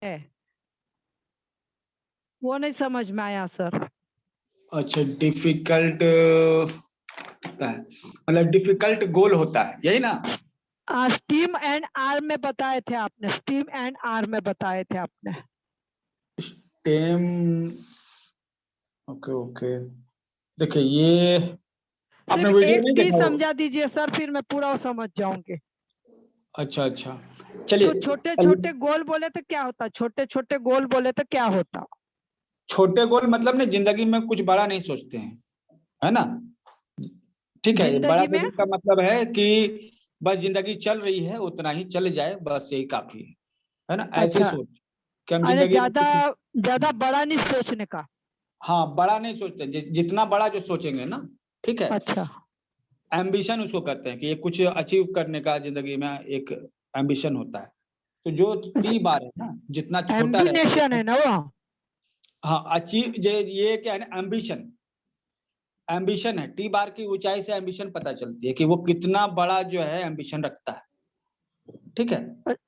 है, वो नहीं समझ में आया सर। अच्छा, डिफिकल्ट मतलब डिफिकल्ट गोल होता है, यही ना? स्टीम एंड आर में बताए थे आपने, स्टीम एंड आर में बताए थे आपने। Stem, okay okay. देखिए ये आपने सिर्फ वीडियो एक नहीं टी देखा हो? समझा दीजिए सर, फिर मैं पूरा समझ जाऊंगी। अच्छा अच्छा, चलिए। तो छोटे छोटे गोल बोले तो क्या होता, छोटे छोटे गोल बोले तो क्या होता? छोटे गोल मतलब ना जिंदगी में कुछ बड़ा नहीं सोचते हैं, है ना? ठीक है, बड़ा जिंदगी में सोचने का मतलब है कि बस जिंदगी चल रही है, उतना ही चल जाए, बस यही काफी है ना? ऐसे अच्छा, सोच कि हम अरे जिंदगी में ज्यादा ज्यादा बड़ा नहीं सोचने का। हाँ, बड़ा नहीं सोचते, जितना बड़ा जो सोचेंगे ना, ठीक है। अच्छा, एम्बिशन उसको कहते हैं कि ये कुछ अचीव करने का जिंदगी में एक एम्बिशन होता है। तो जो टी बार है ना, जितना छोटा रहेगा एम्बिनेशन है ना वो। हाँ, अचीव ये क्या है ना, एम्बिशन। एम्बिशन है, टी बार की ऊंचाई से एम्बिशन पता चलती है कि वो कितना बड़ा जो है एम्बिशन रखता है, ठीक है।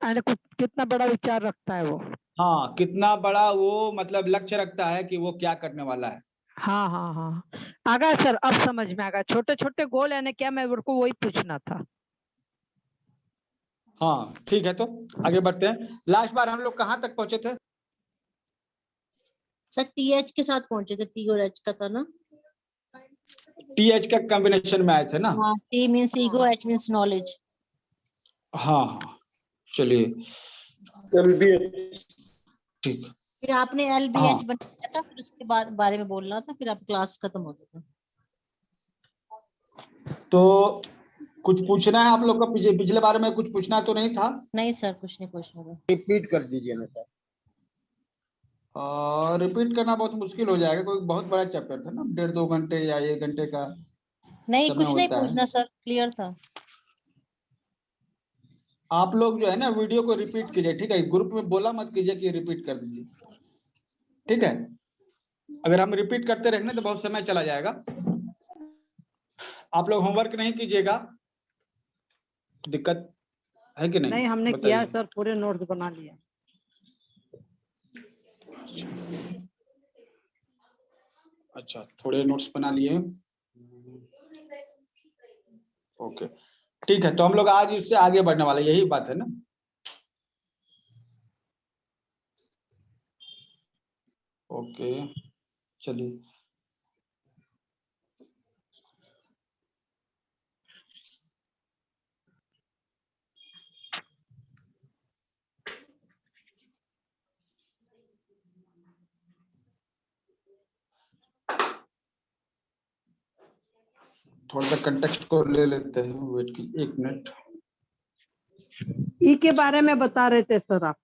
अरे कितना बड़ा विचार रखता है वो। हाँ, कितना बड़ा वो मतलब लक्ष्य रखता है कि वो क्या करने वाला है। हाँ हाँ हाँ, आ गया सर, अब समझ में आ गया। छोटे छोटे गोल यानी क्या, मैं मेरे को वही पूछना था। हाँ ठीक है, तो आगे बढ़ते हैं। लास्ट बार हम लोग कहाँ तक पहुंचे थे? सर टीएच के साथ पहुंचे थे, टी और एच का था ना। टीएच का कॉम्बिनेशन में आए थे ना? हाँ, T means ego, H means knowledge. हाँ हाँ, चलिए। एलबीएच, ठीक। फिर आपने एलबीएच हाँ, बनाया था, फिर उसके बाद बारे में बोलना था, फिर आप क्लास खत्म हो गया था। तो कुछ पूछना है आप लोग का? पिछले बारे में कुछ पूछना तो नहीं था? नहीं सर, कुछ नहीं पूछना था। रिपीट कर दीजिए ना सर। रिपीट करना बहुत मुश्किल हो जाएगा, कोई बहुत बड़ा चैप्टर था ना, 1.5-2 घंटे या 1 घंटे का नहीं, समय कुछ नहीं होता है। पूछना सर, क्लियर था। आप लोग जो है ना वीडियो को रिपीट कीजिए, ठीक है? ग्रुप में बोला मत कीजिए कि रिपीट कर दीजिए, ठीक है? अगर हम रिपीट करते रहेंगे तो बहुत समय चला जाएगा। आप लोग होमवर्क नहीं कीजिएगा, दिक्कत है कि नहीं? नहीं, हमने किया है बताइए। सर, पूरे नोट्स बना लिया। अच्छा, थोड़े नोट्स बना लिए, ओके ठीक है। तो हम लोग आज इससे आगे बढ़ने वाले, यही बात है ना? ओके, चलिए। थोड़ा सा कंटेक्स्ट को ले लेते हैं, वेट की 1 मिनट। ई के बारे में बता रहे थे सर आप।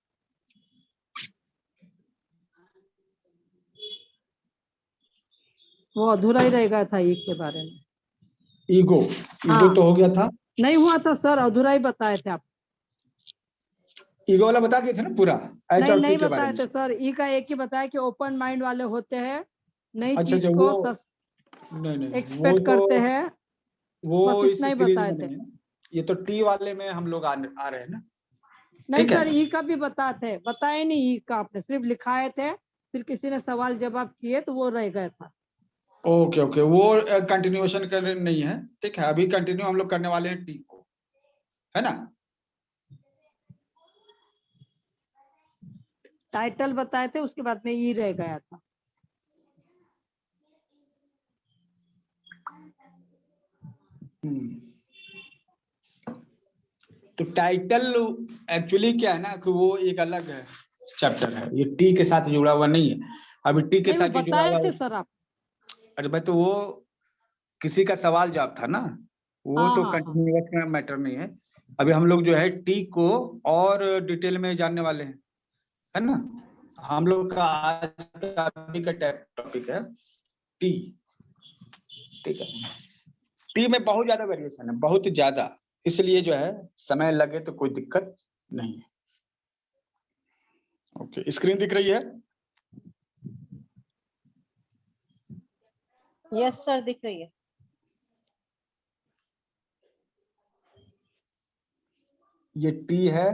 वो अधूरा ही रह गया था ई के बारे में। ईगो, ईगो हाँ, तो हो गया था। नहीं हुआ था सर, अधूरा ही बताए थे आप। ईगो वाला बता दिए थे ना पूरा, एच नहीं और टी नहीं के बारे बताए में। थे सर, ई का एक ही बताया कि ओपन माइंड वाले होते हैं, नई अच्छा चीज अच्छा, को नहीं नहीं, वो एक्सपेक्ट तो करते हैं, बस वो इस इतना ही सीरीज बताए में थे। नहीं है। ये तो टी वाले में हम लोग आ रहे हैं ना, नहीं ठीक है। सर, ई का भी बताए, बताए नहीं ई का, आपने सिर्फ लिखाए थे, फिर किसी ने सवाल जवाब किए तो वो रह गया था। ओके ओके, वो कंटिन्यूएशन कर नहीं है, ठीक है। अभी कंटिन्यू हम लोग करने वाले हैं टी को, है ना? टाइटल बताए थे, उसके बाद में ई रह गया था। तो टाइटल एक्चुअली क्या है ना कि वो एक अलग है, चैप्टर है, ये टी के साथ जुड़ा हुआ नहीं है। अभी टी के नहीं, वो साथ जो जुड़ा बताए हुआ थे है, सर आप। अरे भाई तो वो किसी का सवाल जवाब था ना, वो हाँ तो हाँ हाँ, कंटिन्यूअस का मैटर नहीं है। अभी हम लोग जो है टी को और डिटेल में जानने वाले हैं, है ना? हम लोग का आज का अभी का टॉपिक है टी, ठीक है। टी में बहुत ज्यादा वेरिएशन है, बहुत ज्यादा, इसलिए जो है समय लगे तो कोई दिक्कत नहीं है। ओके, स्क्रीन दिख रही है? यस सर, दिख रही है। ये टी है,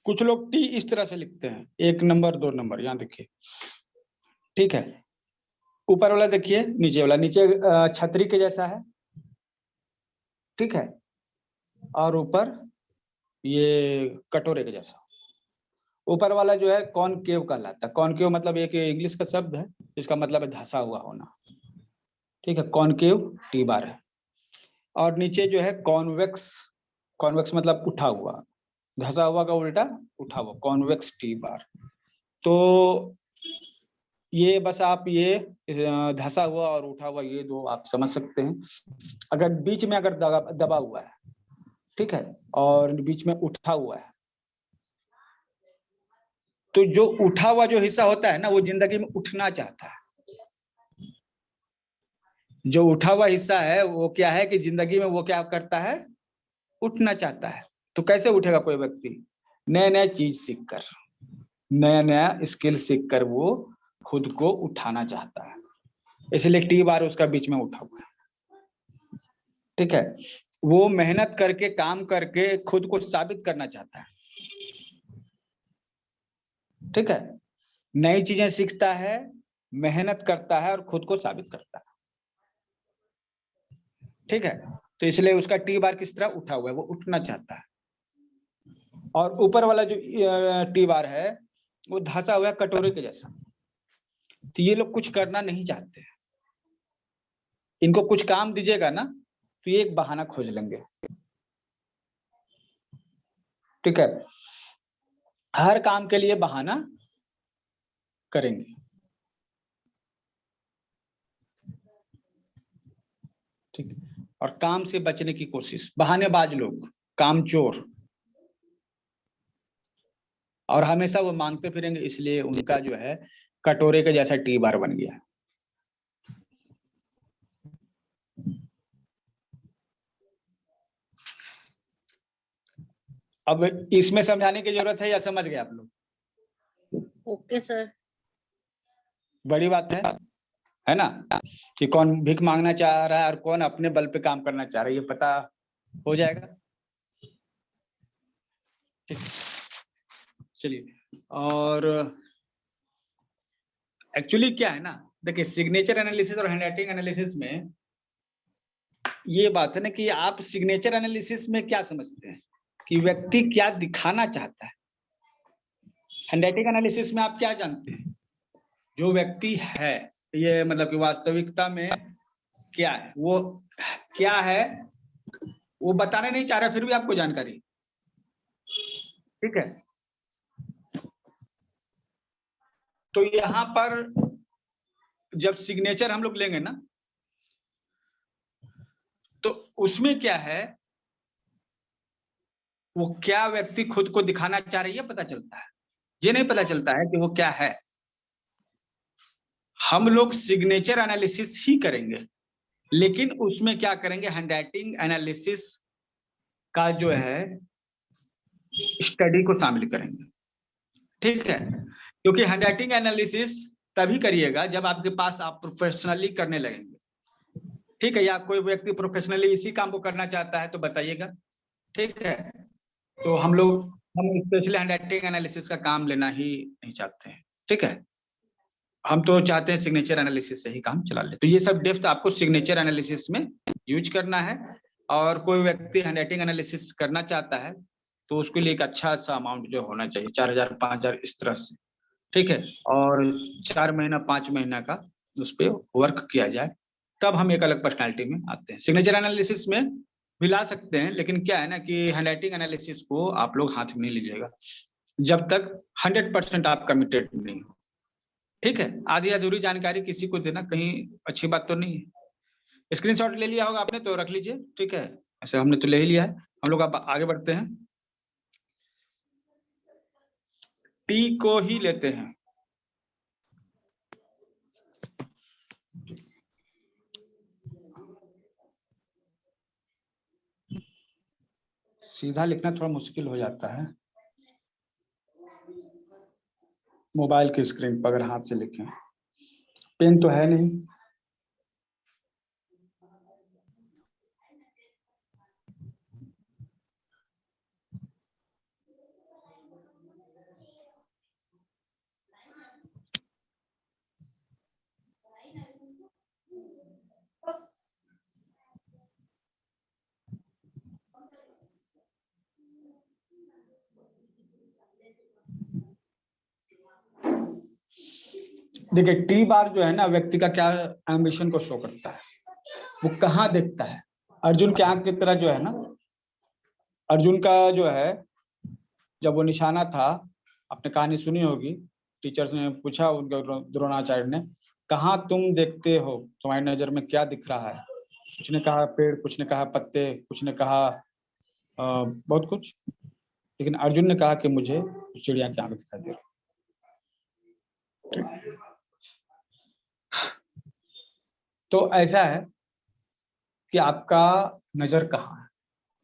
कुछ लोग टी इस तरह से लिखते हैं, 1 नंबर 2 नंबर, यहाँ देखिए, ठीक है। ऊपर वाला देखिए, नीचे वाला, नीचे छतरी के जैसा है, ठीक है, और ऊपर ये कटोरे के जैसा। ऊपर वाला जो है कॉनकेव कहलाता है। कॉनकेव मतलब एक इंग्लिश का शब्द है, इसका मतलब है धंसा हुआ होना, ठीक है, कॉनकेव टी बार है। और नीचे जो है कॉन्वेक्स, कॉन्वेक्स मतलब उठा हुआ, धंसा हुआ का उल्टा उठा हुआ, कॉन्वेक्स टी बार। तो ये बस आप ये धंसा हुआ और उठा हुआ ये दो आप समझ सकते हैं। अगर बीच में अगर दबा हुआ है, ठीक है, और बीच में उठा हुआ है, तो जो उठा हुआ जो हिस्सा होता है ना, वो जिंदगी में उठना चाहता है। जो उठा हुआ हिस्सा है वो क्या है कि जिंदगी में वो क्या करता है, उठना चाहता है। तो कैसे उठेगा कोई व्यक्ति? नया नया चीज सीखकर, नया नया स्किल सीखकर वो खुद को उठाना चाहता है, इसलिए टी बार उसका बीच में उठा हुआ है, ठीक है। वो मेहनत करके, काम करके खुद को साबित करना चाहता है, ठीक है। नई चीजें सीखता है, मेहनत करता है और खुद को साबित करता है, ठीक है। तो इसलिए उसका टी बार किस तरह उठा हुआ है, वो उठना चाहता है। और ऊपर वाला जो टी बार है वो धंसा हुआ है कटोरे के जैसा। तो ये लोग कुछ करना नहीं चाहते, इनको कुछ काम दीजिएगा ना तो ये एक बहाना खोज लेंगे, ठीक है, हर काम के लिए बहाना करेंगे, ठीक है। और काम से बचने की कोशिश, बहानेबाज लोग, कामचोर, और हमेशा वो मांगते फिरेंगे, इसलिए उनका जो है कटोरे के जैसा टी बार बन गया। अब इसमें समझाने की जरूरत है या समझ गए आप लोग? Okay sir. बड़ी बात है ना, कि कौन भीख मांगना चाह रहा है और कौन अपने बल पे काम करना चाह रहा है, ये पता हो जाएगा, ठीक। चलिए, और एक्चुअली क्या है ना, देखिए सिग्नेचर एनालिसिस और हैंडराइटिंग एनालिसिस में ये बात है ना कि आप सिग्नेचर एनालिसिस में क्या समझते हैं कि व्यक्ति क्या दिखाना चाहता है। हैंडराइटिंग एनालिसिस में आप क्या जानते हैं, जो व्यक्ति है ये मतलब कि वास्तविकता में क्या है, वो क्या है वो बताने नहीं चाह रहा, फिर भी आपको जानकारी, ठीक है। तो यहाँ पर जब सिग्नेचर हम लोग लेंगे ना, तो उसमें क्या है, वो क्या व्यक्ति खुद को दिखाना चाह रही है पता चलता है, ये नहीं पता चलता है कि वो क्या है। हम लोग सिग्नेचर एनालिसिस ही करेंगे, लेकिन उसमें क्या करेंगे, हैंडराइटिंग एनालिसिस का जो है स्टडी को शामिल करेंगे, ठीक है। क्योंकि हैंडराइटिंग एनालिसिस तभी करिएगा जब आपके पास आप प्रोफेशनली करने लगेंगे, ठीक है, या कोई व्यक्ति प्रोफेशनली इसी काम को करना चाहता है तो बताइएगा, ठीक है। तो हम स्पेशली हैंडराइटिंग एनालिसिस का काम लेना ही नहीं चाहते हैं, ठीक है। हम तो चाहते हैं सिग्नेचर एनालिसिस से ही काम चला ले। तो ये सब डेप्थ आपको सिग्नेचर एनालिसिस में यूज करना है। और कोई व्यक्ति हैंडराइटिंग एनालिसिस करना चाहता है तो उसके लिए एक अच्छा सा अमाउंट जो होना चाहिए, 4,000 5,000 इस तरह से, ठीक है। और 4 महीना 5 महीना का उस पर वर्क किया जाए, तब हम एक अलग पर्सनैलिटी में आते हैं। सिग्नेचर एनालिसिस में मिला सकते हैं, लेकिन क्या है ना कि हैंडराइटिंग एनालिसिस को आप लोग हाथ में नहीं लीजिएगा जब तक 100% आप कमिटेड नहीं हो, ठीक है। आधी अधूरी जानकारी किसी को देना कहीं अच्छी बात तो नहीं है। स्क्रीनशॉट ले लिया होगा आपने तो रख लीजिए, ठीक है। ऐसे हमने तो ले ही लिया है। हम लोग अब आगे बढ़ते हैं, टी को ही लेते हैं। सीधा लिखना थोड़ा मुश्किल हो जाता है मोबाइल की स्क्रीन पर, अगर हाथ से लिखें, पेन तो है नहीं। देखिए टी बार जो है ना व्यक्ति का क्या एम्बिशन को शो करता है, वो कहाँ देखता है। अर्जुन के आंख की तरह जो है ना, अर्जुन का जो है जब वो निशाना था, आपने कहानी सुनी होगी, टीचर्स ने पूछा उनके द्रोणाचार्य ने, कहाँ तुम देखते हो, तुम्हारी नजर में क्या दिख रहा है। कुछ ने कहा पेड़, कुछ ने कहा पत्ते, कुछ ने कहा बहुत कुछ, लेकिन अर्जुन ने कहा कि मुझे चिड़िया की आंख दिखाई दे रही। तो ऐसा है कि आपका नजर कहाँ है।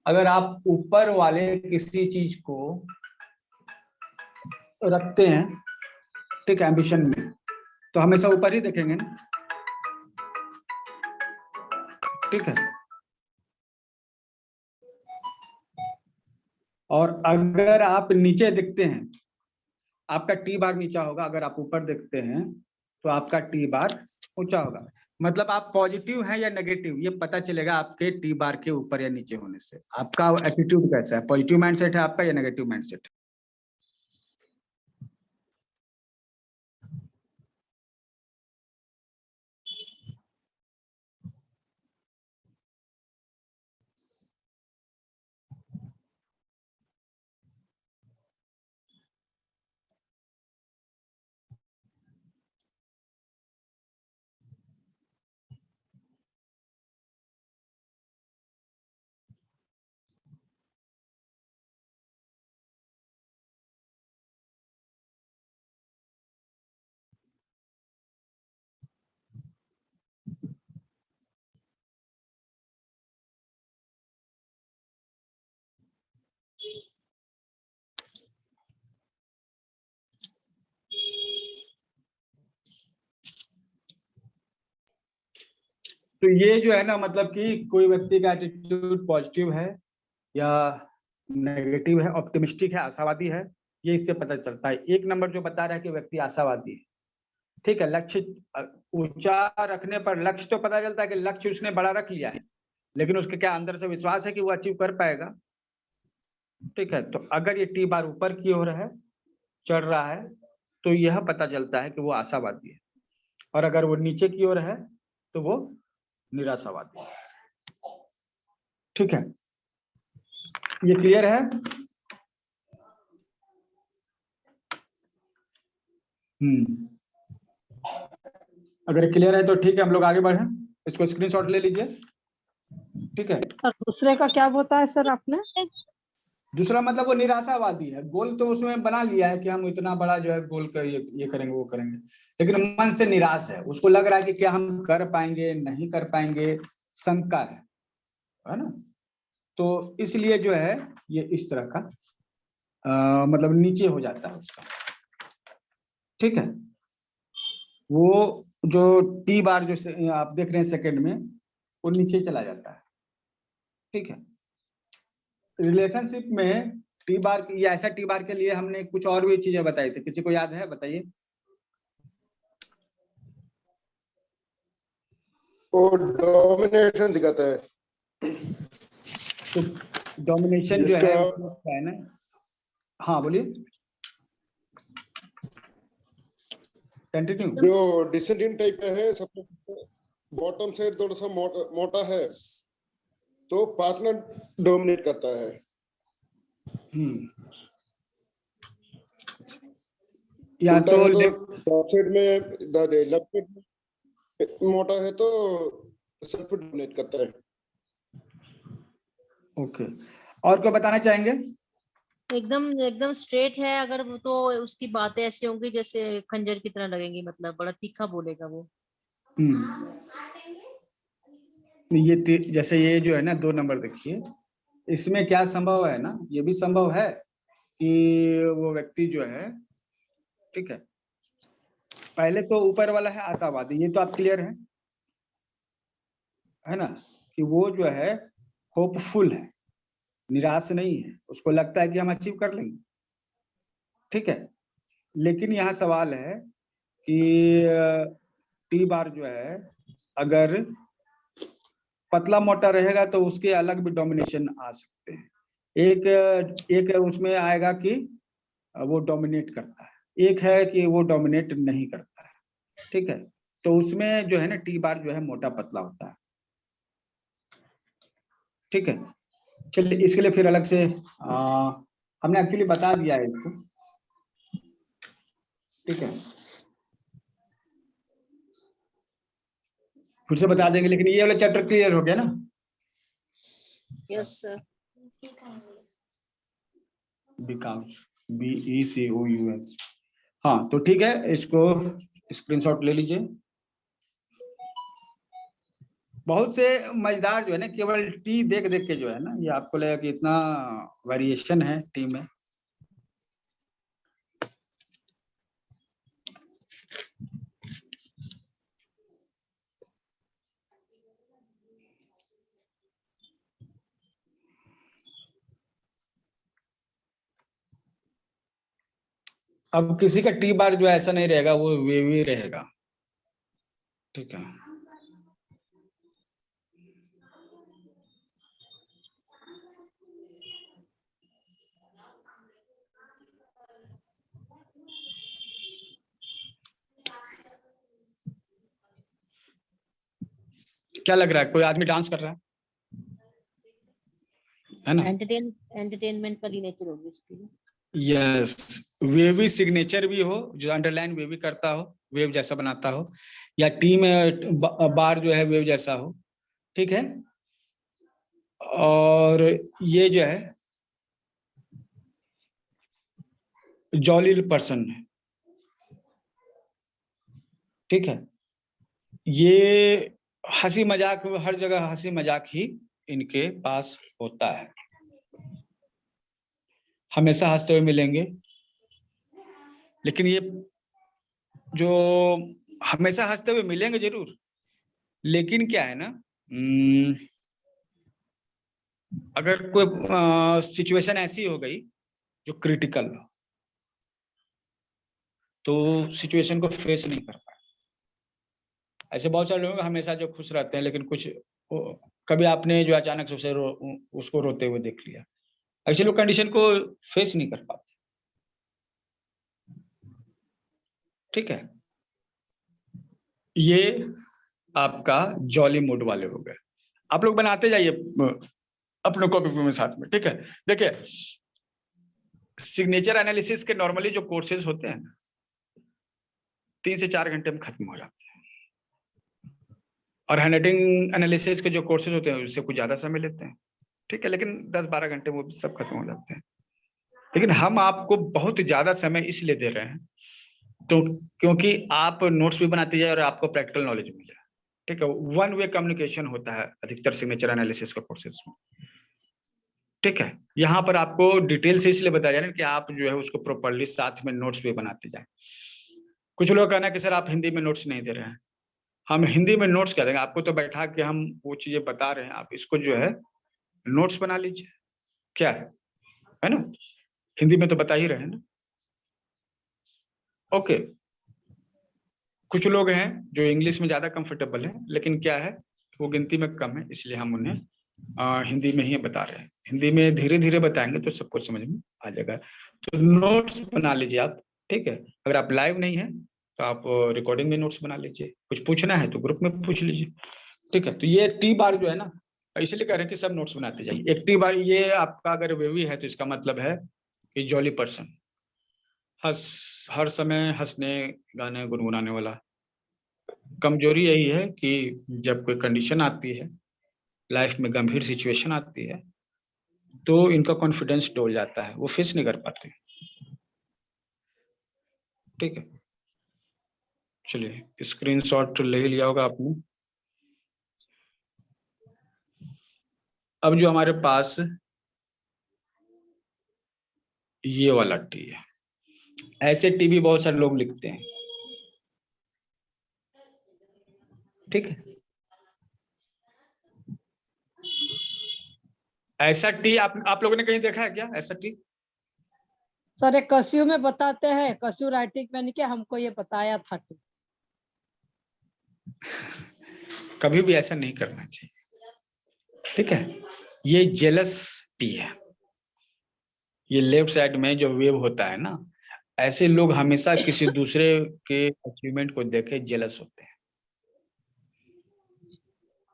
अगर आप ऊपर वाले किसी चीज को रखते हैं, ठीक है, एम्बिशन में, तो हमेशा ऊपर ही देखेंगे ना, ठीक है। और अगर आप नीचे देखते हैं, आपका टी बार नीचा होगा। अगर आप ऊपर देखते हैं तो आपका टी बार ऊंचा होगा। मतलब आप पॉजिटिव हैं या नेगेटिव, ये पता चलेगा आपके टी बार के ऊपर या नीचे होने से। आपका एटीट्यूड कैसा है, पॉजिटिव माइंडसेट है आपका या नेगेटिव माइंडसेट है। तो ये जो है ना, मतलब कि कोई व्यक्ति का एटीट्यूड पॉजिटिव है या नेगेटिव है, ऑप्टिमिस्टिक है, आशावादी है, ये इससे पता चलता है। एक नंबर जो बता रहा है कि व्यक्ति आशावादी है, ठीक है। लक्ष्य ऊंचा रखने पर लक्ष्य तो पता चलता है कि लक्ष्य उसने बड़ा रख लिया है, लेकिन उसके क्या अंदर से विश्वास है कि वो अचीव कर पाएगा, ठीक है। तो अगर ये टी बार ऊपर की ओर है, चढ़ रहा है, तो यह पता चलता है कि वो आशावादी है। और अगर वो नीचे की ओर है तो वो निराशावादी है, ठीक है। ये क्लियर है? अगर क्लियर है तो ठीक है, हम लोग आगे बढ़े। इसको स्क्रीनशॉट ले लीजिए, ठीक है। और दूसरे का क्या बताया सर आपने? दूसरा मतलब वो निराशावादी है। गोल तो उसमें बना लिया है कि हम इतना बड़ा जो है गोल कर ये करेंगे वो करेंगे, लेकिन मन से निराश है। उसको लग रहा है कि क्या हम कर पाएंगे, नहीं कर पाएंगे, शंका है ना। तो इसलिए जो है ये इस तरह का मतलब नीचे हो जाता है उसका, ठीक है। वो जो टी बार जो आप देख रहे हैं सेकंड में, वो नीचे चला जाता है, ठीक है। रिलेशनशिप में टी बार या ऐसा टी बार के लिए हमने कुछ और भी चीजें बताई थी, किसी को याद है बताइए। वो डोमिनेशन दिखाता है। तो डोमिनेशन जो है ना, हाँ बोलिए, कंटिन्यू। जो डिसेंडिंग टाइप का है, सबसे बॉटम साइड थोड़ा सा मोटा है, तो पार्टनर डोमिनेट करता है। या तो टॉप साइड में लेफ्ट साइड मोटा है तो सेल्फ डोमिनेट करता है। ओके, और क्या बताना चाहेंगे? एकदम स्ट्रेट है अगर वो, तो उसकी बातें ऐसी होंगी जैसे खंजर की तरह लगेंगी, मतलब बड़ा तीखा बोलेगा वो। ये जैसे ये जो है ना 2 नंबर देखिए, इसमें क्या संभव है ना, ये भी संभव है कि वो व्यक्ति जो है, ठीक है, पहले तो ऊपर वाला है आशावादी, ये तो आप क्लियर है ना, कि वो जो है होपफुल है, निराश नहीं है, उसको लगता है कि हम अचीव कर लेंगे, ठीक है। लेकिन यहाँ सवाल है कि टी बार जो है अगर पतला मोटा रहेगा तो उसके अलग भी डोमिनेशन आ सकते हैं। एक उसमें आएगा कि वो डोमिनेट करता है, एक है कि वो डोमिनेट नहीं करता है। ठीक है, तो उसमें जो है ना टी बार जो है मोटा पतला होता है। ठीक है, चलिए इसके लिए फिर अलग से हमने एक्चुअली बता दिया है इसको। ठीक है, फिर से बता देंगे, लेकिन ये वाला चैप्टर क्लियर हो गया ना? Yes sir. Because, BECOUS। हाँ तो ठीक है, इसको स्क्रीनशॉट ले लीजिए। बहुत से मजेदार जो है ना, केवल टी देख देख के जो है ना, ये आपको लगेगा कि इतना वेरिएशन है टी में। अब किसी का टी बार जो ऐसा नहीं रहेगा, वो वेवी रहेगा। ठीक है, क्या लग रहा है, कोई आदमी डांस कर रहा है ना? एंटरटेनमेंट वाली नेचर होगी इसकी। यस, वेवी सिग्नेचर भी हो, जो अंडरलाइन वेवी करता हो, वेव जैसा बनाता हो, या टी में बार जो है वेव जैसा हो। ठीक है, और ये जो है जॉली पर्सन है। ठीक है, ये हंसी मजाक, हर जगह हंसी मजाक ही इनके पास होता है, हमेशा हंसते हुए मिलेंगे। लेकिन ये जो हमेशा हंसते हुए मिलेंगे जरूर, लेकिन क्या है ना, अगर कोई सिचुएशन ऐसी हो गई जो क्रिटिकल हो, तो सिचुएशन को फेस नहीं कर पाए। ऐसे बहुत सारे लोग हमेशा जो खुश रहते हैं, लेकिन कुछ कभी आपने जो अचानक से उसको रोते हुए देख लिया, ऐसे लोग कंडीशन को फेस नहीं कर पाते। ठीक है, ये आपका जॉली मूड वाले हो गए। आप लोग बनाते जाइए अपने कॉपी में साथ में। ठीक है, देखिए सिग्नेचर एनालिसिस के नॉर्मली जो कोर्सेज होते हैं 3 से 4 घंटे में खत्म हो जाते हैं, और हैंडराइटिंग एनालिसिस के जो कोर्सेज होते हैं उससे कुछ ज्यादा समय लेते हैं। ठीक है, लेकिन 10-12 घंटे वो सब खत्म हो जाते हैं। लेकिन हम आपको बहुत ज्यादा समय इसलिए दे रहे हैं तो क्योंकि आप नोट्स भी बनाते जाए और आपको प्रैक्टिकल नॉलेज मिले। ठीक है, वन वे कम्युनिकेशन होता है अधिकतर सिग्नेचर एनालिसिस के कोर्सेज में। ठीक है, यहाँ पर आपको डिटेल से इसलिए बताया जा रहा है कि आप जो है उसको प्रॉपर्ली साथ में नोट्स भी बनाते जाए। कुछ लोग कहना कि सर आप हिंदी में नोट्स नहीं दे रहे हैं। हम हिंदी में नोट्स क्या देंगे आपको, तो बैठा के हम वो चीजें बता रहे हैं, आप इसको जो है नोट्स बना लीजिए। क्या है ना, हिंदी में तो बता ही रहे हैं ना। ओके, कुछ लोग हैं जो इंग्लिश में ज्यादा कंफर्टेबल है, लेकिन क्या है वो गिनती में कम है, इसलिए हम उन्हें हिंदी में ही बता रहे हैं। हिंदी में धीरे धीरे बताएंगे तो सबको समझ में आ जाएगा। तो नोट्स बना लीजिए आप। ठीक है, अगर आप लाइव नहीं है तो आप रिकॉर्डिंग में नोट्स बना लीजिए। कुछ पूछना है तो ग्रुप में पूछ लीजिए। ठीक है, तो ये टी बार जो है ना, इसलिए कह रहे हैं कि सब नोट्स बनाते जाइए। एक टी बार ये आपका अगर वेवी है तो इसका मतलब है कि जॉली पर्सन, हर समय हंसने गाने गुनगुनाने वाला। कमजोरी यही है कि जब कोई कंडीशन आती है, लाइफ में गंभीर सिचुएशन आती है, तो इनका कॉन्फिडेंस डोल जाता है, वो फेस नहीं कर पाते। ठीक है, चलिए स्क्रीनशॉट ले लिया होगा आपने। अब जो हमारे पास ये वाला टी है, ऐसे टी भी बहुत सारे लोग लिखते हैं। ठीक है, ऐसा टी आप लोगों ने कहीं देखा है क्या ऐसा टी? सर एक कस्यू में बताते हैं, कस्यू राइटिंग में नहीं कि हमको ये बताया था। कभी भी ऐसा नहीं करना चाहिए। ठीक है, ये जेलस टी है। ये लेफ्ट साइड में जो वेव होता है ना, ऐसे लोग हमेशा किसी दूसरे के अचीवमेंट को देखे जेलस होते हैं।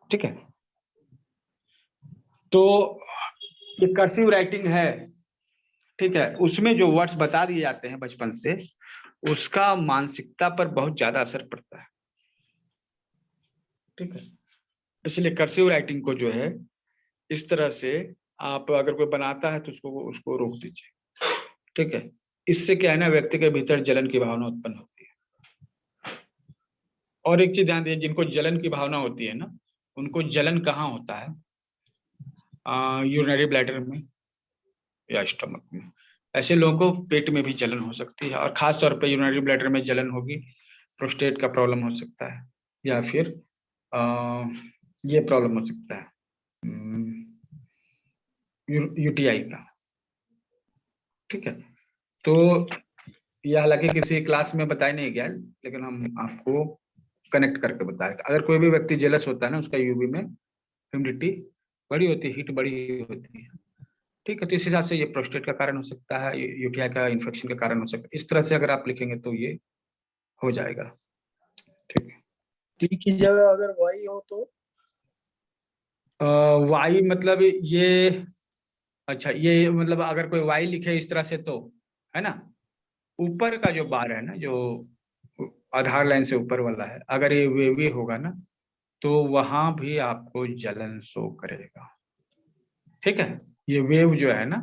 ठीक है, तो ये कर्सिव राइटिंग है, ठीक है, उसमें जो वर्ड्स बता दिए जाते हैं बचपन से, उसका मानसिकता पर बहुत ज्यादा असर पड़ता है। ठीक है, इसलिए कर्सिव राइटिंग को जो है इस तरह से आप अगर कोई बनाता है तो उसको रोक दीजिए। ठीक है, इससे क्या है ना, व्यक्ति के भीतर जलन की भावना उत्पन्न होती है। और एक चीज ध्यान दीजिए, जिनको जलन की भावना होती है ना, उनको जलन कहाँ होता है? यूरिनरी ब्लैडर में या स्टमक में। ऐसे लोगों को पेट में भी जलन हो सकती है, और खास तौर पे यूरिनरी ब्लैडर में जलन होगी, प्रोस्टेट का प्रॉब्लम हो सकता है, या फिर ये प्रॉब्लम हो सकता है यूटीआई का। ठीक है, तो यह हालांकि किसी क्लास में बताया नहीं गया, लेकिन हम आपको कनेक्ट करके बताए। अगर कोई भी व्यक्ति जेलस होता है ना, उसका यूवी में ह्यूमिडिटी बड़ी होती है, हीट बड़ी होती है। ठीक है, तो इस हिसाब से ये प्रोस्टेट का कारण हो सकता है, यूटीआई का इन्फेक्शन का कारण हो सकता है। इस तरह से अगर आप लिखेंगे तो ये हो जाएगा। ठीक है, टी की जगह अगर वाई हो तो वाई मतलब ये, अच्छा ये मतलब अगर कोई वाई लिखे इस तरह से तो, है ना, ऊपर का जो बार है ना, जो आधार लाइन से ऊपर वाला है, अगर ये वेवी होगा ना, तो वहां भी आपको जलन शो करेगा। ठीक है, ये वेव जो है ना,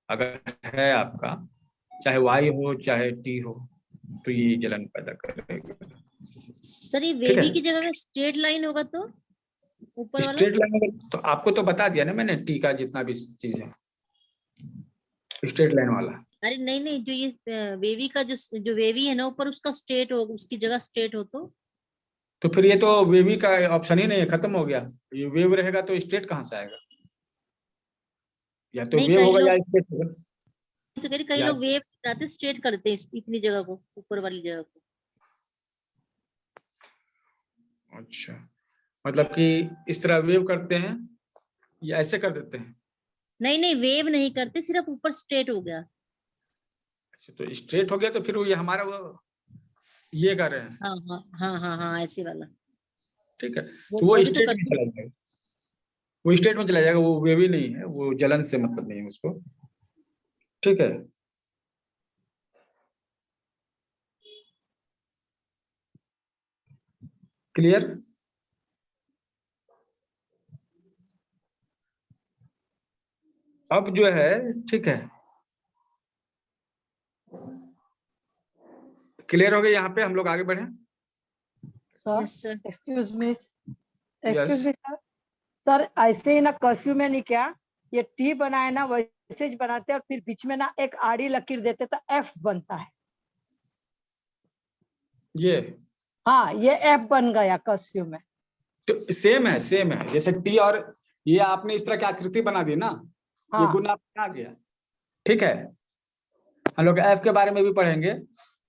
अगर है आपका, चाहे वाई हो चाहे टी हो, तो ये जलन पैदा करेगा। सर ये ठीक है, वेवी की जगह स्ट्रेट लाइन होगा तो ऊपर वाला? स्ट्रेट लाइन तो आपको तो बता दिया ना मैंने, टी का जितना भी चीज है स्ट्रेट लाइन वाला। अरे नहीं नहीं, जो ये वेवी का जो वेवी है ना ऊपर, उसका स्ट्रेट हो, उसकी जगह स्ट्रेट हो तो फिर ये तो वेवी का ऑप्शन ही नहीं है, खत्म हो गया। ये वेव रहेगा तो स्ट्रेट कहाँ से आएगा? या तो नहीं, वेव कई होगा लोग या स्ट्रेट होगा। तो कह रहे कई या लोग वेव बनाते स्ट्रेट करते हैं इतनी जगह को, ऊपर वाली जगह को। अच्छा, मतलब कि इस तरह वेव करते हैं या ऐसे कर देते हैं? नहीं नहीं, वेव नहीं करते, सिर्फ ऊपर स्ट्रेट हो गया। अच्छा, तो स्ट्रेट हो गया तो फिर वो ये हमारा वो ये कर रहे हैं। हाँ हाँ हाँ हाँ हाँ, ऐसे वाला। ठीक है, तो वो वो भी तो स्ट्रेट में करते चला जाएगा, वो स्ट्रेट में चला जाएगा, वो वेव ही नहीं है, वो जलन से मतलब नहीं है उसको। ठीक है, क्लियर? अब जो है, ठीक है, क्लियर हो गया, यहाँ पे हम लोग आगे बढ़े। Sir yes sir. Excuse me, yes, sir. Sir ऐसे ही ना कर्सिव में नहीं, क्या ये टी बनाए ना वैसे ही बनाते हैं, और फिर बीच में ना एक आड़ी लकीर देते तो एफ बनता है। ये हाँ, ये एफ बन गया कर्सिव में। तो सेम है, सेम है, जैसे टी और ये आपने इस तरह की आकृति बना दी ना, ये हाँ गुना आ गया। ठीक है, हम लोग एफ के बारे में भी पढ़ेंगे,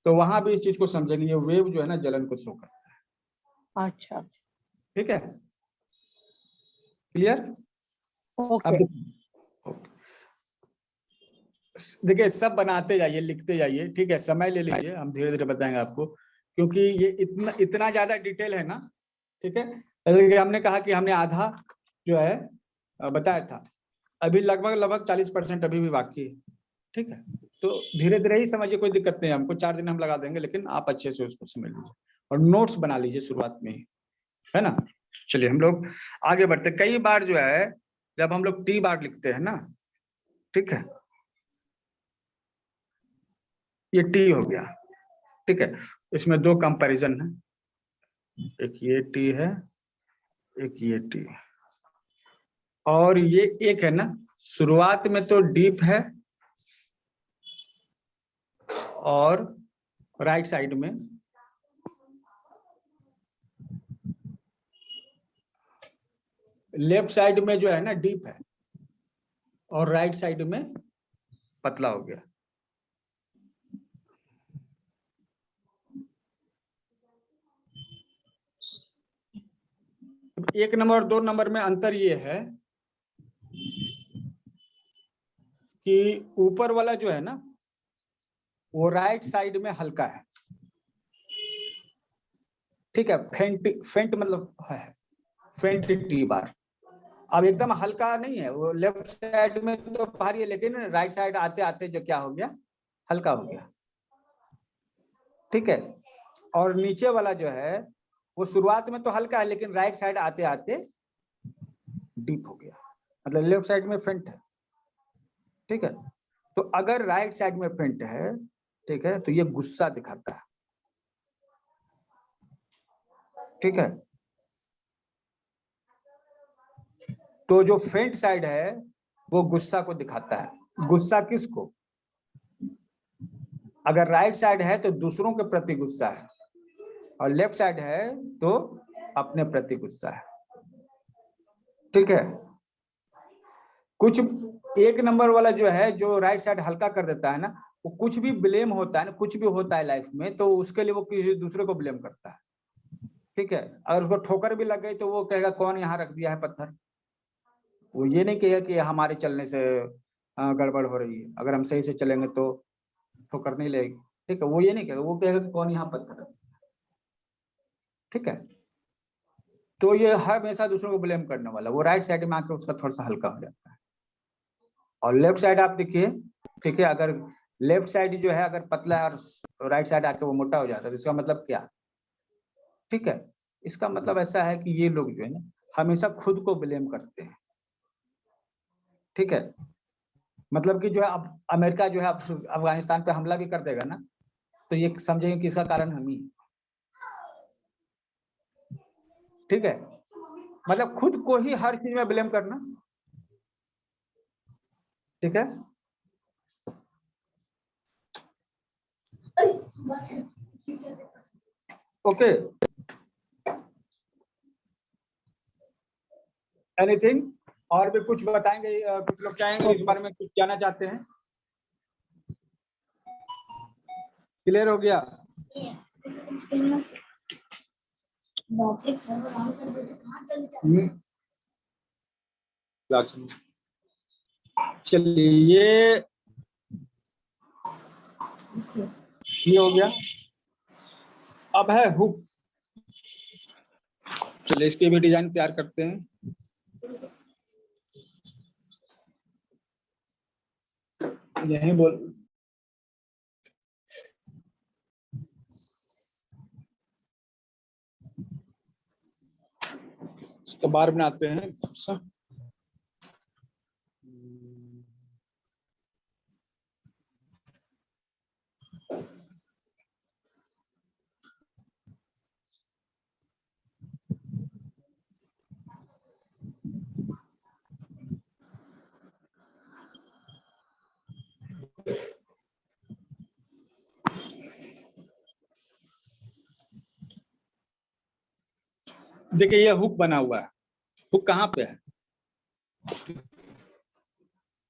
तो वहां भी इस चीज को समझेंगे। ये वेव जो है ना, जलन को शो करता है। अच्छा, ठीक है, क्लियर? ओके। अब देखिए, सब बनाते जाइए, लिखते जाइए। ठीक है, समय ले लीजिए, हम धीरे धीरे बताएंगे आपको, क्योंकि ये इतना ज्यादा डिटेल है ना। ठीक है, जैसे कि हमने कहा कि हमने आधा जो है बताया था, अभी लगभग 40% अभी भी बाकी है। ठीक है, तो धीरे धीरे ही समझिए, कोई दिक्कत नहीं है, हमको 4 दिन हम लगा देंगे, लेकिन आप अच्छे से उसको समझ लीजिए और नोट्स बना लीजिए शुरुआत में ही, है ना। चलिए हम लोग आगे बढ़ते। कई बार जो है जब हम लोग टी बार लिखते हैं ना, ठीक है, ये टी हो गया। ठीक है, इसमें 2 कंपैरिजन है, एक ये टी है, एक ये टी, और ये एक है ना, शुरुआत में तो डीप है, और राइट साइड में लेफ्ट साइड में जो है ना डीप है, और राइट साइड में पतला हो गया। एक नंबर और 2 नंबर में अंतर ये है कि ऊपर वाला जो है ना, वो राइट साइड में हल्का है, ठीक है। फेंट मतलब है फेंट टी बार। अब एकदम हल्का नहीं है वो, लेफ्ट साइड में तो भारी है, लेकिन राइट साइड आते आते जो क्या हो गया, हल्का हो गया, ठीक है। और नीचे वाला जो है वो शुरुआत में तो हल्का है, लेकिन राइट साइड आते आते डीप हो गया, मतलब लेफ्ट साइड में फेंट है, ठीक है। तो अगर राइट साइड में फेंट है, ठीक है, तो ये गुस्सा दिखाता है, ठीक है। तो जो फेंट साइड है वो गुस्सा को दिखाता है। गुस्सा किसको? अगर राइट साइड है तो दूसरों के प्रति गुस्सा है, और लेफ्ट साइड है तो अपने प्रति गुस्सा है, ठीक है। कुछ एक नंबर वाला जो है, जो राइट साइड हल्का कर देता है ना, वो कुछ भी ब्लेम होता है ना, कुछ भी होता है लाइफ में, तो उसके लिए वो किसी दूसरे को ब्लेम करता है, ठीक है। अगर उसको ठोकर भी लग गई तो वो कहेगा कौन यहाँ रख दिया है पत्थर। वो ये नहीं कहेगा कि हमारे चलने से गड़बड़ हो रही है, अगर हम सही से चलेंगे तो ठोकर नहीं लगेगी, ठीक है। वो ये नहीं कहेगा, वो कहेगा कौन यहाँ पत्थर, ठीक है। तो ये हमेशा दूसरों को ब्लेम करने वाला, वो राइट साइड में आकर उसका थोड़ा सा हल्का हो जाता है। और लेफ्ट साइड आप देखिए, ठीक है, अगर लेफ्ट साइड जो है अगर पतला है और राइट साइड आके वो मोटा हो जाता है, तो इसका मतलब क्या, ठीक है। इसका मतलब ऐसा है कि ये लोग जो है ना हमेशा खुद को ब्लेम करते हैं, ठीक है। मतलब कि जो है अब अमेरिका जो है अफगानिस्तान पे हमला भी कर देगा ना, तो ये समझेंगे कि इसका कारण हम ही, ठीक है। मतलब खुद को ही हर चीज में ब्लेम करना, ठीक है। ओके, एनीथिंग और भी कुछ बताएंगे? कुछ लोग चाहेंगे इस बारे में कुछ जानना चाहते हैं? क्लियर हो गया? चलिए ये हो गया। अब है हुक। चलिए इसकी भी डिजाइन तैयार करते हैं। यही बोल, इसको बार बनाते हैं। देखिए ये हुक बना हुआ है। हुक कहाँ पे है?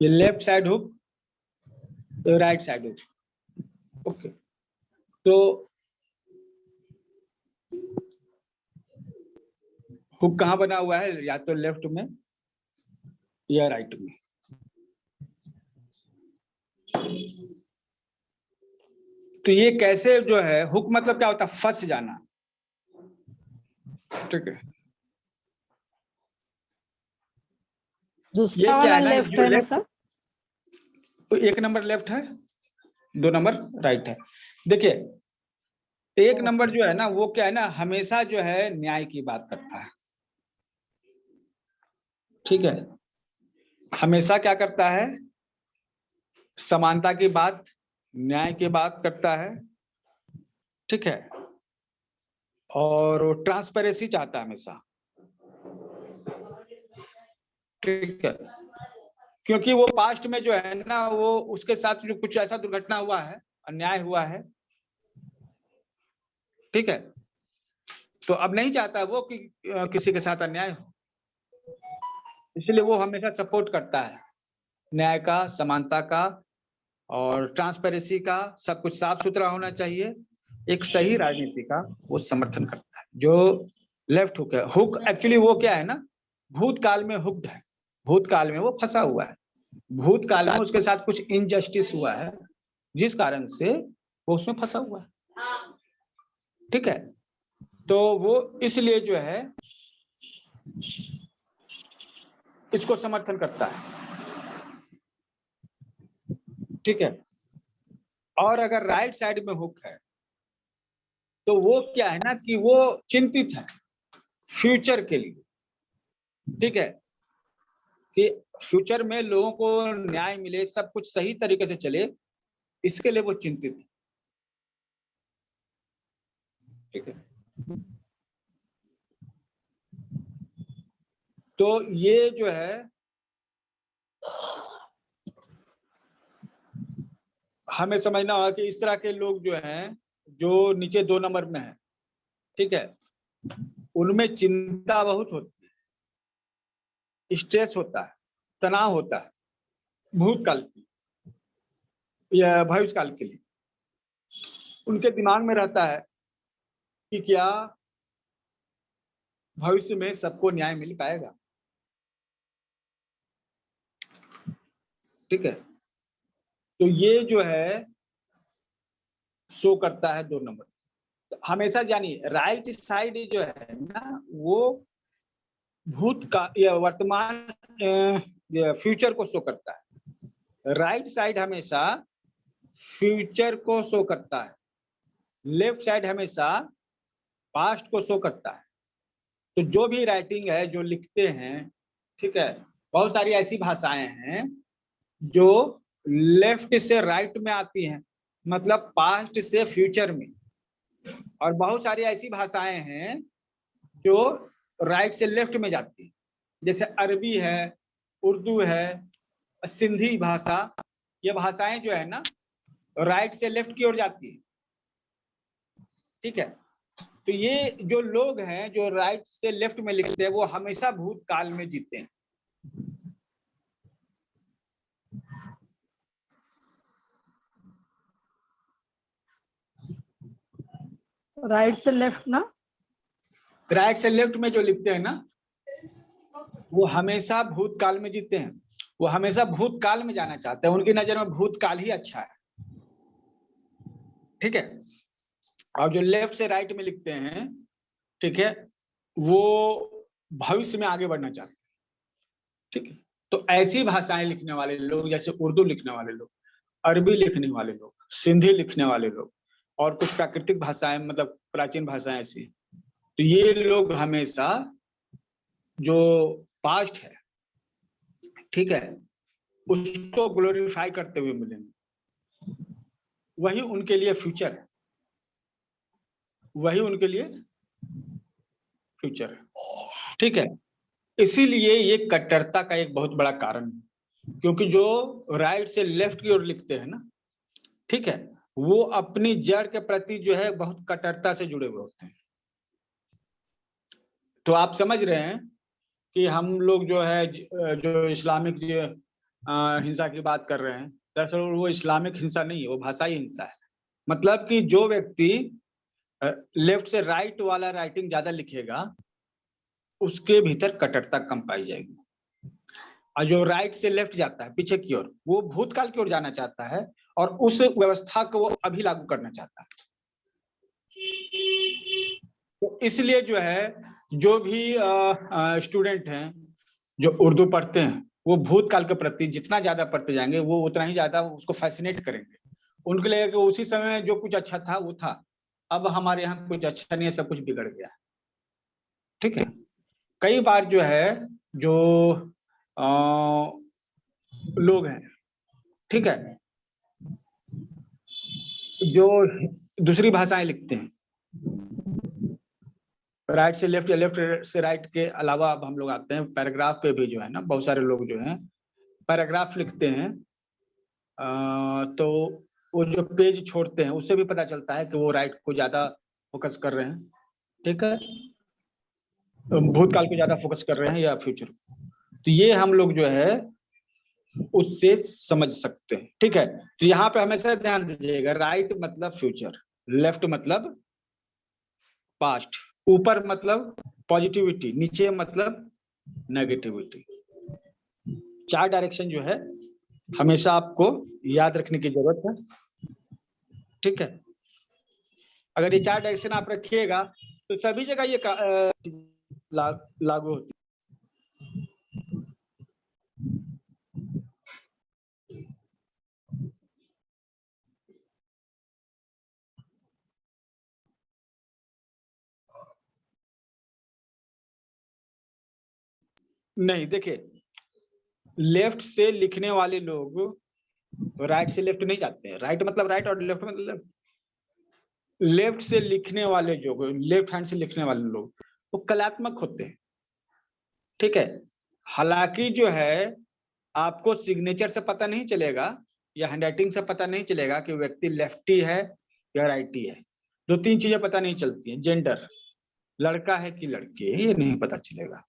ये left side hook, right side hook. Okay, तो हुक कहाँ बना हुआ है? या तो लेफ्ट में या राइट में। तो ये कैसे जो है, हुक मतलब क्या होता है? फंस जाना, ठीक है। दूसरा वाला लेफ्ट है ना सर? तो एक नंबर लेफ्ट है, 2 नंबर राइट है। देखिए एक नंबर जो है ना वो क्या है ना, हमेशा जो है न्याय की बात करता है, ठीक है। हमेशा क्या करता है? समानता की बात, न्याय की बात करता है, ठीक है। और वो ट्रांसपेरेंसी चाहता है हमेशा, ठीक है। क्योंकि वो पास्ट में जो है ना, वो उसके साथ जो कुछ ऐसा दुर्घटना हुआ है, अन्याय हुआ है, ठीक है। तो अब नहीं चाहता वो कि किसी के साथ अन्याय हो, इसलिए वो हमेशा सपोर्ट करता है न्याय का, समानता का और ट्रांसपेरेंसी का। सब कुछ साफ सुथरा होना चाहिए, एक सही राजनीति का वो समर्थन करता है। जो लेफ्ट हुक है, हुक एक्चुअली वो क्या है ना, भूतकाल में हुक्ड है, भूतकाल में वो फंसा हुआ है, भूतकाल में उसके साथ कुछ इनजस्टिस हुआ है, जिस कारण से वो उसमें फंसा हुआ है। ठीक है, तो वो इसलिए जो है इसको समर्थन करता है। ठीक है, और अगर राइट साइड में हुक है तो वो क्या है ना कि वो चिंतित है फ्यूचर के लिए। ठीक है, कि फ्यूचर में लोगों को न्याय मिले, सब कुछ सही तरीके से चले, इसके लिए वो चिंतित है। ठीक है, तो ये जो है हमें समझना होगा कि इस तरह के लोग जो हैं, जो नीचे 2 नंबर में है, ठीक है, उनमें चिंता बहुत होती है, स्ट्रेस होता है, तनाव होता है भूतकाल की या भविष्यकाल के लिए। उनके दिमाग में रहता है कि क्या भविष्य में सबको न्याय मिल पाएगा। ठीक है, तो ये जो है शो करता है 2 नंबर। तो हमेशा जानिए राइट साइड जो है ना वो भूत का या वर्तमान फ्यूचर को शो करता है। राइट साइड हमेशा फ्यूचर को शो करता है, लेफ्ट साइड हमेशा पास्ट को शो करता है। तो जो भी राइटिंग है, जो लिखते हैं, ठीक है, बहुत सारी ऐसी भाषाएं हैं जो लेफ्ट से राइट में आती हैं, मतलब पास्ट से फ्यूचर में, और बहुत सारी ऐसी भाषाएं हैं जो राइट से लेफ्ट में जाती है, जैसे अरबी है, उर्दू है, सिंधी भाषा, ये भाषाएं जो है ना राइट से लेफ्ट की ओर जाती है। ठीक है, तो ये जो लोग हैं जो राइट से लेफ्ट में लिखते हैं वो हमेशा भूतकाल में जीते हैं। राइट से लेफ्ट ना, राइट से लेफ्ट में जो लिखते हैं ना वो हमेशा भूतकाल में जीते हैं, वो हमेशा भूतकाल में जाना चाहते हैं, उनकी नजर में भूतकाल ही अच्छा है। ठीक है, और जो लेफ्ट से राइट में लिखते हैं, ठीक है, वो भविष्य में आगे बढ़ना चाहते हैं। ठीक है, तो ऐसी भाषाएं लिखने वाले लोग, जैसे उर्दू लिखने वाले लोग, अरबी लिखने वाले लोग, सिंधी लिखने वाले लोग, और कुछ प्राकृतिक भाषाएं, मतलब प्राचीन भाषाएं ऐसी, तो ये लोग हमेशा जो पास्ट है, ठीक है, उसको ग्लोरीफाई करते हुए मिलेंगे। वही उनके लिए फ्यूचर है, वही उनके लिए फ्यूचर है। ठीक है, इसीलिए ये कट्टरता का एक बहुत बड़ा कारण है, क्योंकि जो राइट से लेफ्ट की ओर लिखते हैं ना, ठीक है, वो अपनी जड़ के प्रति जो है बहुत कट्टरता से जुड़े हुए होते हैं। तो आप समझ रहे हैं कि हम लोग जो है जो इस्लामिक हिंसा की बात कर रहे हैं, दरअसल वो इस्लामिक हिंसा नहीं है, वो भाषाई हिंसा है। मतलब कि जो व्यक्ति लेफ्ट से राइट वाला राइटिंग ज्यादा लिखेगा उसके भीतर कट्टरता कम पाई जाएगी, और जो राइट से लेफ्ट जाता है पीछे की ओर, वो भूतकाल की ओर जाना चाहता है और उस व्यवस्था को वो अभी लागू करना चाहता है। तो इसलिए जो है जो भी स्टूडेंट हैं जो उर्दू पढ़ते हैं वो भूतकाल के प्रति जितना ज्यादा पढ़ते जाएंगे वो उतना ही ज्यादा उसको फैसिनेट करेंगे। उनके लिए कि उसी समय जो कुछ अच्छा था वो था, अब हमारे यहाँ कुछ अच्छा नहीं है, सब कुछ बिगड़ गया। ठीक है, कई बार जो है जो लोग हैं, ठीक है, जो दूसरी भाषाएं लिखते हैं, राइट से लेफ्ट या लेफ्ट से राइट के अलावा अब हम लोग आते हैं पैराग्राफ पे भी, जो है ना बहुत सारे लोग जो हैं पैराग्राफ लिखते हैं, तो वो जो पेज छोड़ते हैं उससे भी पता चलता है कि वो राइट को ज्यादा फोकस कर रहे हैं। ठीक है, भूतकाल को ज्यादा फोकस कर रहे हैं या फ्यूचर। तो ये हम लोग जो है उससे समझ सकते हैं। ठीक है, तो यहाँ पे हमेशा ध्यान दीजिएगा, राइट मतलब फ्यूचर, लेफ्ट मतलब पास्ट, ऊपर मतलब पॉजिटिविटी, नीचे मतलब नेगेटिविटी। 4 डायरेक्शन जो है हमेशा आपको याद रखने की जरूरत है। ठीक है, अगर ये 4 डायरेक्शन आप रखिएगा तो सभी जगह ये लागू होती है। नहीं, देखिए, लेफ्ट से लिखने वाले लोग राइट से लेफ्ट नहीं जाते हैं। राइट मतलब राइट और लेफ्ट मतलब लेफ्ट। लेफ्ट से लिखने वाले जो लेफ्ट हैंड से लिखने वाले लोग वो कलात्मक होते हैं, ठीक है। हालांकि जो है आपको सिग्नेचर से पता नहीं चलेगा या हैंडराइटिंग से पता नहीं चलेगा कि व्यक्ति लेफ्टी है या राइटी है। 2-3 चीजें पता नहीं चलती हैं। जेंडर, लड़का है कि लड़की है, ये नहीं पता चलेगा,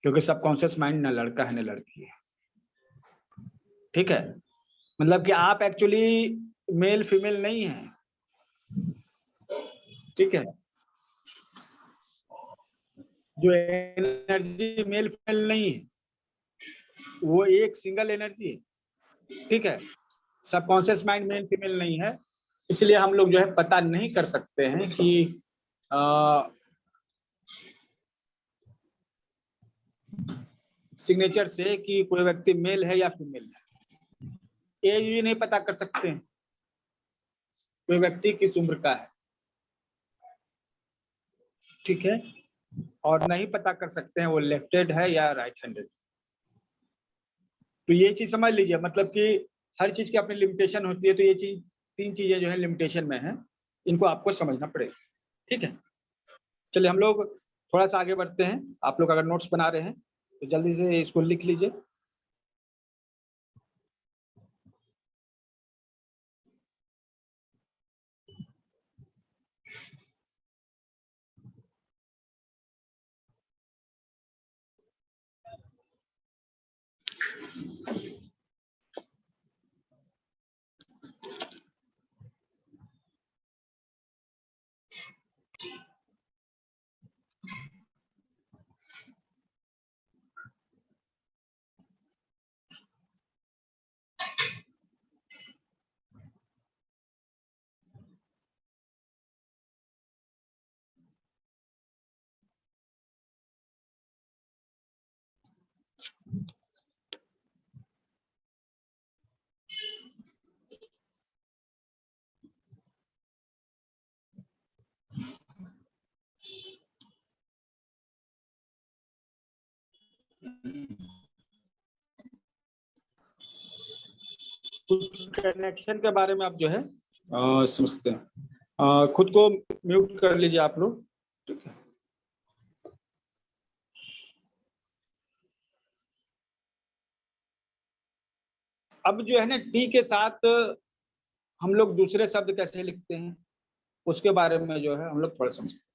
क्योंकि सबकॉन्शियस माइंड न लड़का है न लड़की है, ठीक है। मतलब कि आप एक्चुअली मेल फीमेल नहीं है, ठीक है। जो एनर्जी मेल फीमेल नहीं है, वो एक सिंगल एनर्जी है, ठीक है। सबकॉन्शियस माइंड मेल फीमेल नहीं है, इसलिए हम लोग जो है पता नहीं कर सकते हैं कि सिग्नेचर से कि कोई व्यक्ति मेल है या फीमेल है। एज भी नहीं पता कर सकते हैं कोई व्यक्ति किस उम्र का है, ठीक है। और नहीं पता कर सकते हैं वो लेफ्टेड है या राइट हैंडेड। तो ये चीज समझ लीजिए, मतलब कि हर चीज की अपनी लिमिटेशन होती है। तो ये चीज 3 चीजें जो है लिमिटेशन में है, इनको आपको समझना पड़ेगा, ठीक है। चलिए हम लोग थोड़ा सा आगे बढ़ते हैं। आप लोग अगर नोट्स बना रहे हैं तो जल्दी से इसको लिख लीजिए। कुछ कनेक्शन के बारे में आप जो है समझते हैं। खुद को म्यूट कर लीजिए आप लोग, ठीक है। अब जो है ना टी के साथ हम लोग दूसरे शब्द कैसे लिखते हैं उसके बारे में जो है हम लोग थोड़ा समझते हैं।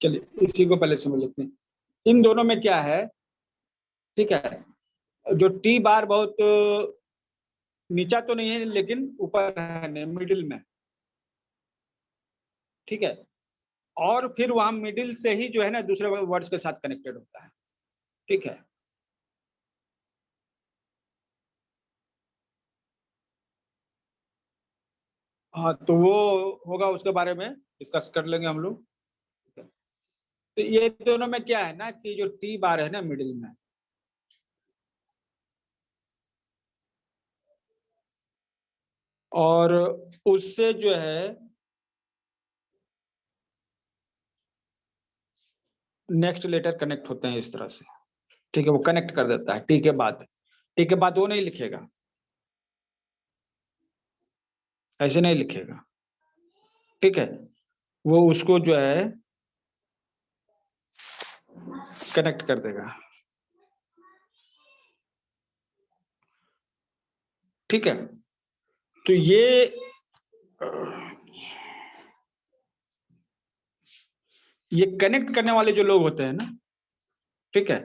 चलिए इसी को पहले समझ लेते हैं। इन दोनों में क्या है, ठीक है। जो टी बार बहुत नीचा तो नहीं है लेकिन ऊपर है, मिडिल में, ठीक है। और फिर वहां मिडिल से ही जो है ना दूसरे वर्ड्स के साथ कनेक्टेड होता है, ठीक है। हाँ तो वो होगा, उसके बारे में डिस्कस कर लेंगे हम लोग। तो ये दोनों में क्या है ना कि जो टी बार है ना मिडिल में, और उससे जो है नेक्स्ट लेटर कनेक्ट होते हैं इस तरह से, ठीक है। वो कनेक्ट कर देता है टी के बाद। टी के बाद वो नहीं लिखेगा, ऐसे नहीं लिखेगा, ठीक है, वो उसको जो है कनेक्ट कर देगा। ठीक है, तो ये कनेक्ट करने वाले जो लोग होते हैं ना, ठीक है,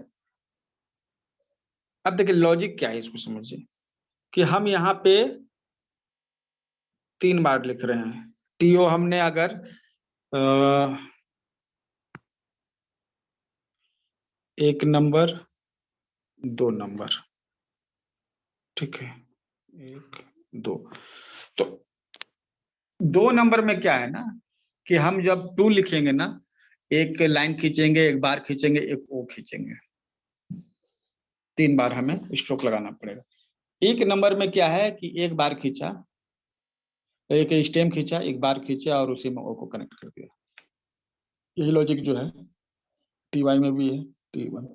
अब देखिए लॉजिक क्या है, इसको समझिए कि हम यहाँ पे 3 बार लिख रहे हैं। टीओ हमने अगर 1 नंबर 2 नंबर, ठीक है, 1 2, तो 2 नंबर में क्या है ना कि हम जब 2 लिखेंगे ना, एक लाइन खींचेंगे, एक बार खींचेंगे, एक ओ खींचेंगे, 3 बार हमें स्ट्रोक लगाना पड़ेगा। 1 नंबर में क्या है कि एक बार खींचा, एक स्टेम खींचा, एक बार खींचा और उसी में ओ को कनेक्ट कर दिया। यही लॉजिक जो है टी वाई में भी है, T1।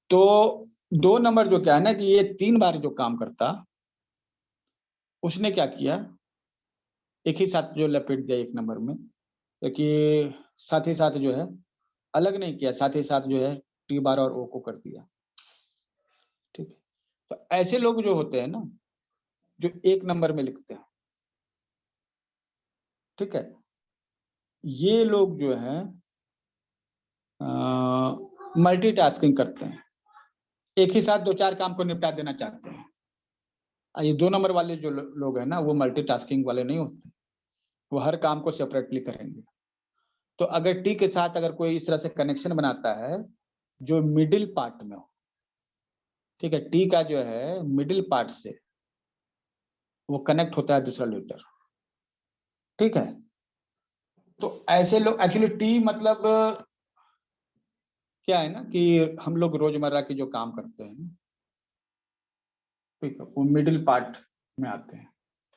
तो 2 नंबर जो क्या है ना कि ये 3 बार जो काम करता, उसने क्या किया, एक ही साथ जो लपेट दिया 1 नंबर में, कि साथ ही साथ जो है अलग नहीं किया, साथ ही साथ जो है टी बार और ओ को कर दिया। ठीक है, तो ऐसे लोग जो होते हैं ना, जो 1 नंबर में लिखते हैं, ठीक है, ये लोग जो है मल्टीटास्किंग करते हैं, एक ही साथ 2-4 काम को निपटा देना चाहते हैं। ये 2 नंबर वाले जो लोग हैं ना, वो मल्टीटास्किंग वाले नहीं होते, वो हर काम को सेपरेटली करेंगे। तो अगर टी के साथ अगर कोई इस तरह से कनेक्शन बनाता है जो मिडिल पार्ट में हो, ठीक है, टी का जो है मिडिल पार्ट से वो कनेक्ट होता है दूसरा लेटर, ठीक है, तो ऐसे लोग एक्चुअली टी मतलब क्या है ना कि हम लोग रोजमर्रा के जो काम करते हैं, ठीक है, वो मिडिल पार्ट में आते हैं,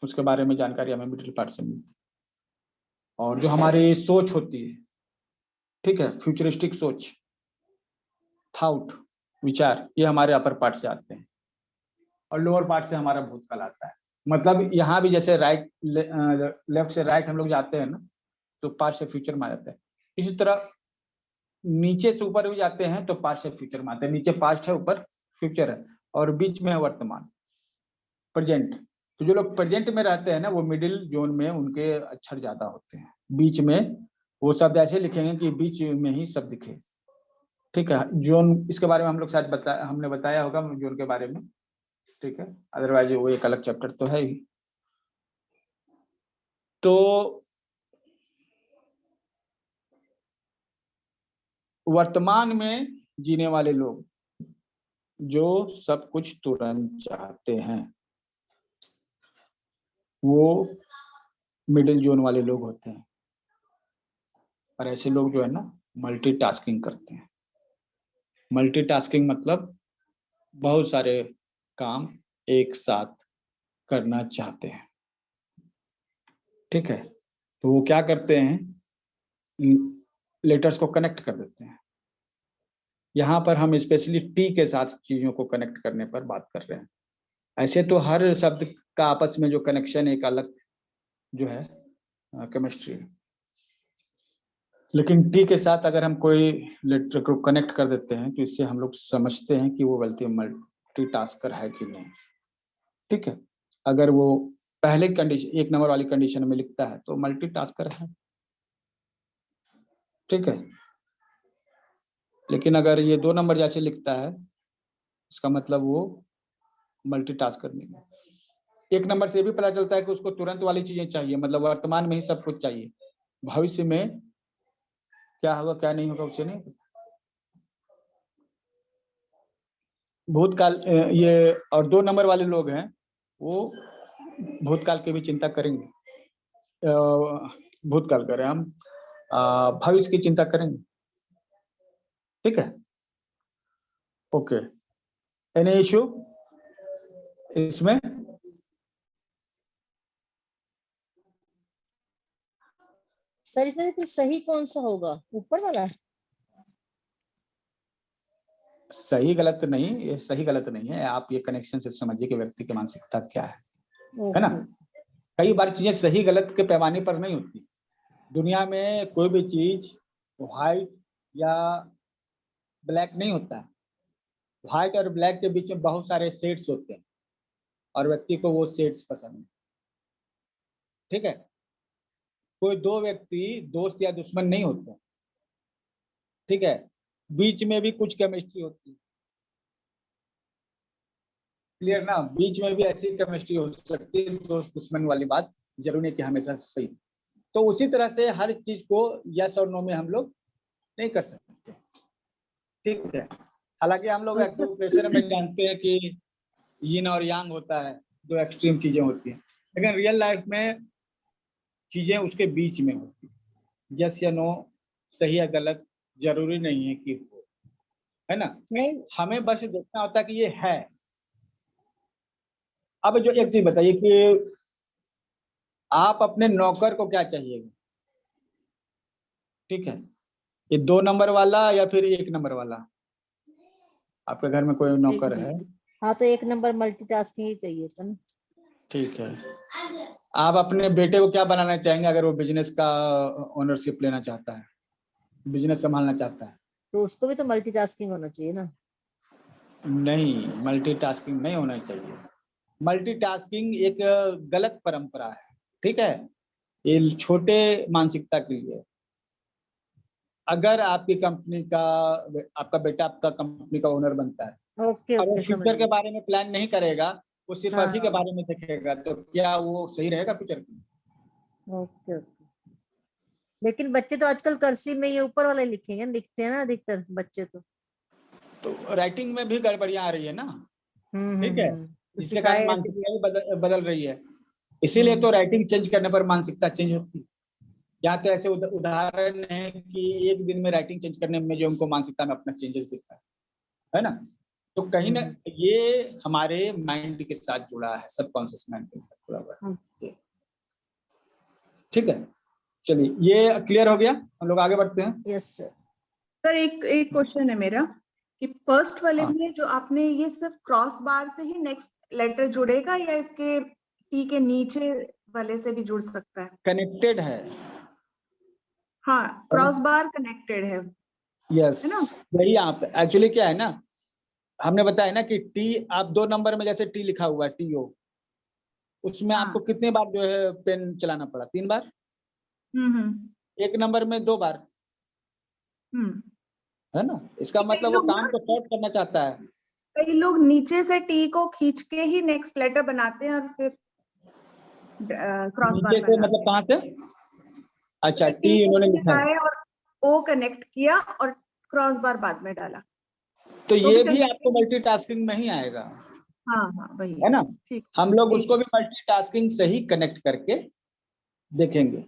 उसके बारे में जानकारी हमें मिडिल पार्ट से मिलती है। और जो हमारी सोच होती है, ठीक है, फ्यूचरिस्टिक सोच, थॉट, विचार, ये हमारे अपर पार्ट से आते हैं और लोअर पार्ट से हमारा भूतकाल आता है। मतलब यहाँ भी जैसे राइट लेफ्ट से राइट हम लोग जाते हैं ना, तो पास्ट से फ्यूचर में आ जाते हैं। इसी तरह नीचे से ऊपर भी जाते हैं तो पास्ट से फ्यूचर में आते हैं। नीचे पास्ट है, ऊपर फ्यूचर है, और बीच में है वर्तमान, प्रेजेंट। तो जो लोग प्रेजेंट में रहते हैं ना, वो मिडिल जोन में उनके अक्षर ज्यादा होते हैं। बीच में वो शब्द ऐसे लिखेंगे कि बीच में ही शब्द दिखे, ठीक है। जोन, इसके बारे में हम लोग शायद हमने बताया होगा जोन के बारे में, ठीक है, अदरवाइज वो एक अलग चैप्टर तो है ही। तो वर्तमान में जीने वाले लोग जो सब कुछ तुरंत चाहते हैं, वो मिडिल जोन वाले लोग होते हैं। और ऐसे लोग जो है ना मल्टीटास्किंग करते हैं। मल्टीटास्किंग मतलब बहुत सारे काम एक साथ करना चाहते हैं, ठीक है। तो वो क्या करते हैं, लेटर्स को कनेक्ट कर देते हैं। यहाँ पर हम स्पेशली टी के साथ चीजों को कनेक्ट करने पर बात कर रहे हैं। ऐसे तो हर शब्द का आपस में जो कनेक्शन एक अलग जो है केमिस्ट्री, लेकिन टी के साथ अगर हम कोई लेटर को कनेक्ट कर देते हैं तो इससे हम लोग समझते हैं कि वो गलती मल्टीटास्कर है कि नहीं, ठीक है। अगर वो पहले कंडीशन 1 नंबर वाली कंडीशन में लिखता है तो मल्टीटास्कर है, ठीक है। लेकिन अगर ये 2 नंबर जैसे लिखता है, इसका मतलब वो मल्टीटास्कर नहीं है। 1 नंबर से भी पता चलता है कि उसको तुरंत वाली चीजें चाहिए, मतलब वर्तमान में ही सब कुछ चाहिए, भविष्य में क्या होगा क्या नहीं होगा उसे नहीं। भूतकाल ये, और 2 नंबर वाले लोग हैं वो भूतकाल की भी चिंता करेंगे, भूतकाल करें हम, भविष्य की चिंता करेंगे, ठीक है। ओके, एनी इशू इसमें? सर इसमें तो सही कौन सा होगा, ऊपर वाला? सही गलत नहीं, ये सही गलत नहीं है, आप ये कनेक्शन से समझिए कि व्यक्ति की मानसिकता क्या है ना। कई बार चीजें सही गलत के पैमाने पर नहीं होती, दुनिया में कोई भी चीज व्हाइट या ब्लैक नहीं होता है। व्हाइट और ब्लैक के बीच में बहुत सारे शेड्स होते हैं और व्यक्ति को वो शेड्स पसंद है। ठीक है, कोई दो व्यक्ति दोस्त या दुश्मन नहीं होते। ठीक है, बीच में भी कुछ केमिस्ट्री होती है। क्लियर ना, बीच में भी ऐसी केमिस्ट्री हो सकती है, दोस्त दुश्मन वाली बात जरूरी नहीं कि हमेशा सही। तो उसी तरह से हर चीज को यस और नो में हम लोग नहीं कर सकते। ठीक है, हालांकि हम लोग एक्यूप्रेशर में जानते हैं कि यिन और यांग होता है, दो एक्सट्रीम चीजें होती हैं, लेकिन रियल लाइफ में चीजें उसके बीच में होती है। यस या नो, सही या गलत जरूरी नहीं है कि हो, है ना। नहीं, हमें बस देखना होता है कि ये है। अब जो एक चीज बताइए कि आप अपने नौकर को क्या चाहिएगा। ठीक है, ये 2 नंबर वाला या फिर 1 नंबर वाला। आपके घर में कोई नौकर है? हाँ तो 1 नंबर मल्टीटास्किंग ही चाहिए था ना। ठीक है, आप अपने बेटे को क्या बनाना चाहेंगे अगर वो बिजनेस का ओनरशिप लेना चाहता है, बिजनेस संभालना चाहता है? तो उसको भी तो मल्टीटास्किंग होना चाहिए ना। नहीं, मल्टीटास्किंग नहीं होना चाहिए। मल्टीटास्किंग एक गलत परंपरा है। ठीक है, ये छोटे मानसिकता के लिए। अगर आपकी कंपनी का, आपका बेटा आपका कंपनी का ओनर बनता है ओके और वो ओके, समझ फ्यूचर के गई। बारे में प्लान नहीं करेगा, वो सिर्फ अभी के हाँ, बारे में देखेगा, तो क्या वो सही रहेगा फ्यूचर में? Okay okay. लेकिन बच्चे तो आजकल कर्सिव में ये ऊपर वाले लिखेंगे, लिखते हैं ना अधिकतर बच्चे तो राइटिंग में भी गड़बड़ियां आ रही है ना। ठीक है, तो जिसके कारण सिखाए ऐसे भी। मानसिकता भी बदल रही है। इसीलिए हम्म तो राइटिंग चेंज करने पर मानसिकता चेंज होती है। यहाँ तो ऐसे उदाहरण है कि एक दिन में राइटिंग चेंज करने में जो हमको मानसिकता में अपना चेंजेस दिखता है ना। तो कहीं ना हम्म, ये हमारे माइंड के साथ जुड़ा है, सबकॉन्शियस माइंड के साथ जुड़ा हुआ है। ओके। ठीक है, चलिए ये क्लियर हो गया, हम लोग आगे बढ़ते हैं। Yes sir. सर एक एक क्वेश्चन है मेरा कि फर्स्ट वाले हाँ। में जो आपने ये सिर्फ क्रॉस बार से ही नेक्स्ट लेटर जुड़ेगा या इसके टी के नीचे वाले से भी जुड़ सकता है? कनेक्टेड है। हाँ, क्रॉस बार कनेक्टेड है यस, ना? वही आप एक्चुअली क्या है ना, हमने बताया ना कि टी, आप 2 नंबर में जैसे टी लिखा हुआ है TO, उसमें आपको हाँ। कितने बार जो है पेन चलाना पड़ा? 3 बार। हम्म। 1 नंबर में 2 बार, हम्म। है ना। इसका कई मतलब वो लोग काम ना, को शॉर्ट करना चाहता है। कई लोग नीचे से टी को खींच के ही नेक्स्ट लेटर बनाते हैं और फिर क्रॉस बार नीचे से बनाते मतलब हैं। कहाँ से? अच्छा, टी टी को इन्होंने पहले लिखा है, लगाए और ओ कनेक्ट किया और क्रॉस बार बाद में डाला, तो तो ये भी भी आपको कनेक्टिंग। मल्टीटास्किंग में ही आएगा, हाँ हाँ, वही है ना। ठीक। हम लोग ठीक उसको है। भी मल्टीटास्किंग से ही कनेक्ट करके देखेंगे।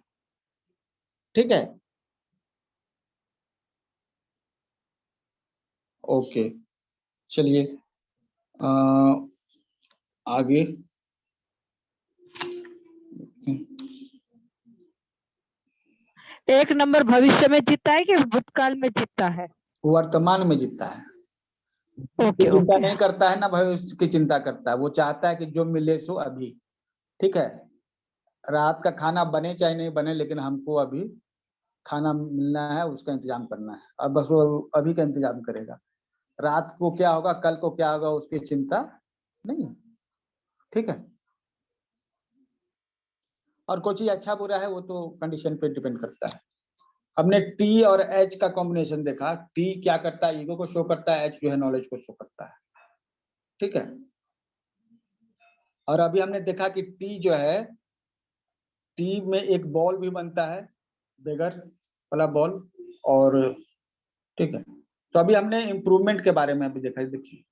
ठीक है, ओके, चलिए आगे। 1 नंबर भविष्य में जीतता है कि भूतकाल में जीतता है? वर्तमान में जीतता है, की ओके चिंता ओके। नहीं करता है ना, भविष्य की चिंता करता है। वो चाहता है कि जो मिले सो अभी। ठीक है, रात का खाना बने चाहे नहीं बने, लेकिन हमको अभी खाना मिलना है, उसका इंतजाम करना है। अब बस वो अभी का इंतजाम करेगा, रात को क्या होगा, कल को क्या होगा, उसकी चिंता नहीं। ठीक है, और कोई चीज अच्छा बुरा है वो तो कंडीशन पे डिपेंड करता है। हमने टी और एच का कॉम्बिनेशन देखा। टी क्या करता है, ईगो को शो करता है, एच जो है नॉलेज को शो करता है। ठीक है, और अभी हमने देखा कि टी जो है, टी में एक बॉल भी बनता है, बेगर वाला बॉल। और ठीक है, तो अभी हमने इम्प्रूवमेंट के बारे में अभी देखा, देखिए।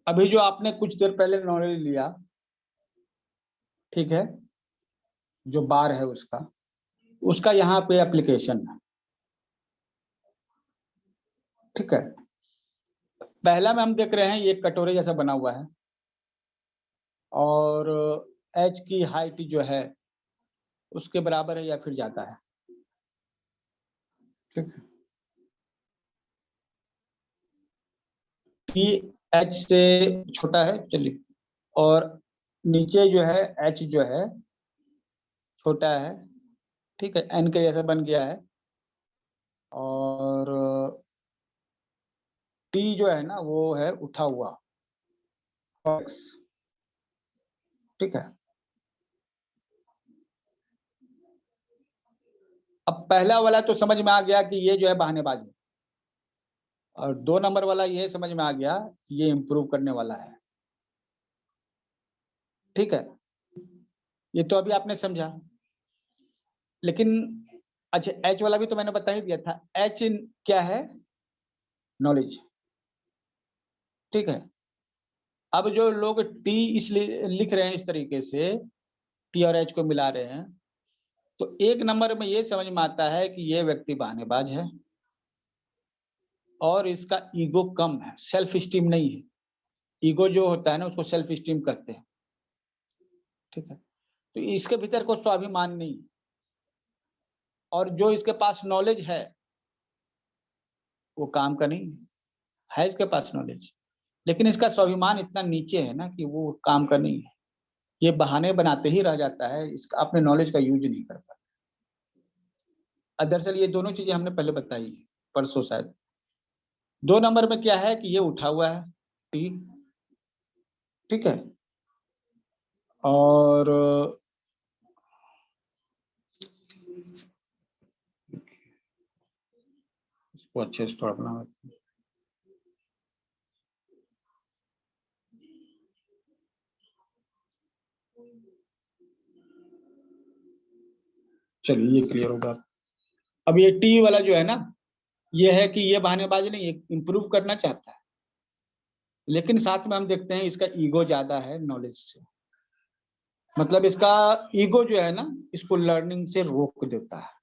अभी जो आपने कुछ देर पहले नॉलेज लिया, ठीक है, जो बार है उसका यहाँ पे एप्लीकेशन है, ठीक है। पहला में हम देख रहे हैं ये कटोरे जैसा बना हुआ है और एच की हाइट जो है उसके बराबर है या फिर ज्यादा है, ठीक है। टी एच से छोटा है, चलिए, और नीचे जो है एच जो है छोटा है, ठीक है, एन के जैसा बन गया है। और टी जो है ना वो है उठा हुआ, ठीक है। अब पहला वाला तो समझ में आ गया कि ये जो है बहानेबाजी, और 2 नंबर वाला ये समझ में आ गया कि ये इम्प्रूव करने वाला है, ठीक है। ये तो अभी आपने समझा, लेकिन अच्छा एच वाला भी तो मैंने बता ही दिया था। एच क्या है? नॉलेज, ठीक है। अब जो लोग टी इसलिए लिख रहे हैं इस तरीके से, टी और एच को मिला रहे हैं, तो 1 नंबर में ये समझ में आता है कि ये व्यक्ति बहानेबाज है और इसका ईगो कम है, सेल्फ स्टीम नहीं है। ईगो जो होता है ना उसको सेल्फ स्टीम कहते हैं, ठीक है। तो इसके भीतर कोई स्वाभिमान नहीं, और जो इसके पास नॉलेज है वो काम का नहीं है इसके पास नॉलेज, लेकिन इसका स्वाभिमान इतना नीचे है ना कि वो काम का नहीं है। ये बहाने बनाते ही रह जाता है, इसका अपने नॉलेज का यूज नहीं कर पाता। दरअसल ये दोनों चीजें हमने पहले बताई परसों शायद। 2 नंबर में क्या है कि ये उठा हुआ है टी, ठीक है, और इसको अच्छे से थोड़ा बना, चलिए ये क्लियर होगा। अब ये टी वाला जो है ना, ये है कि ये बहानेबाजी नहीं, इंप्रूव करना चाहता है, लेकिन साथ में हम देखते हैं इसका ईगो ज्यादा है नॉलेज से। मतलब इसका ईगो जो है ना इसको लर्निंग से रोक देता है।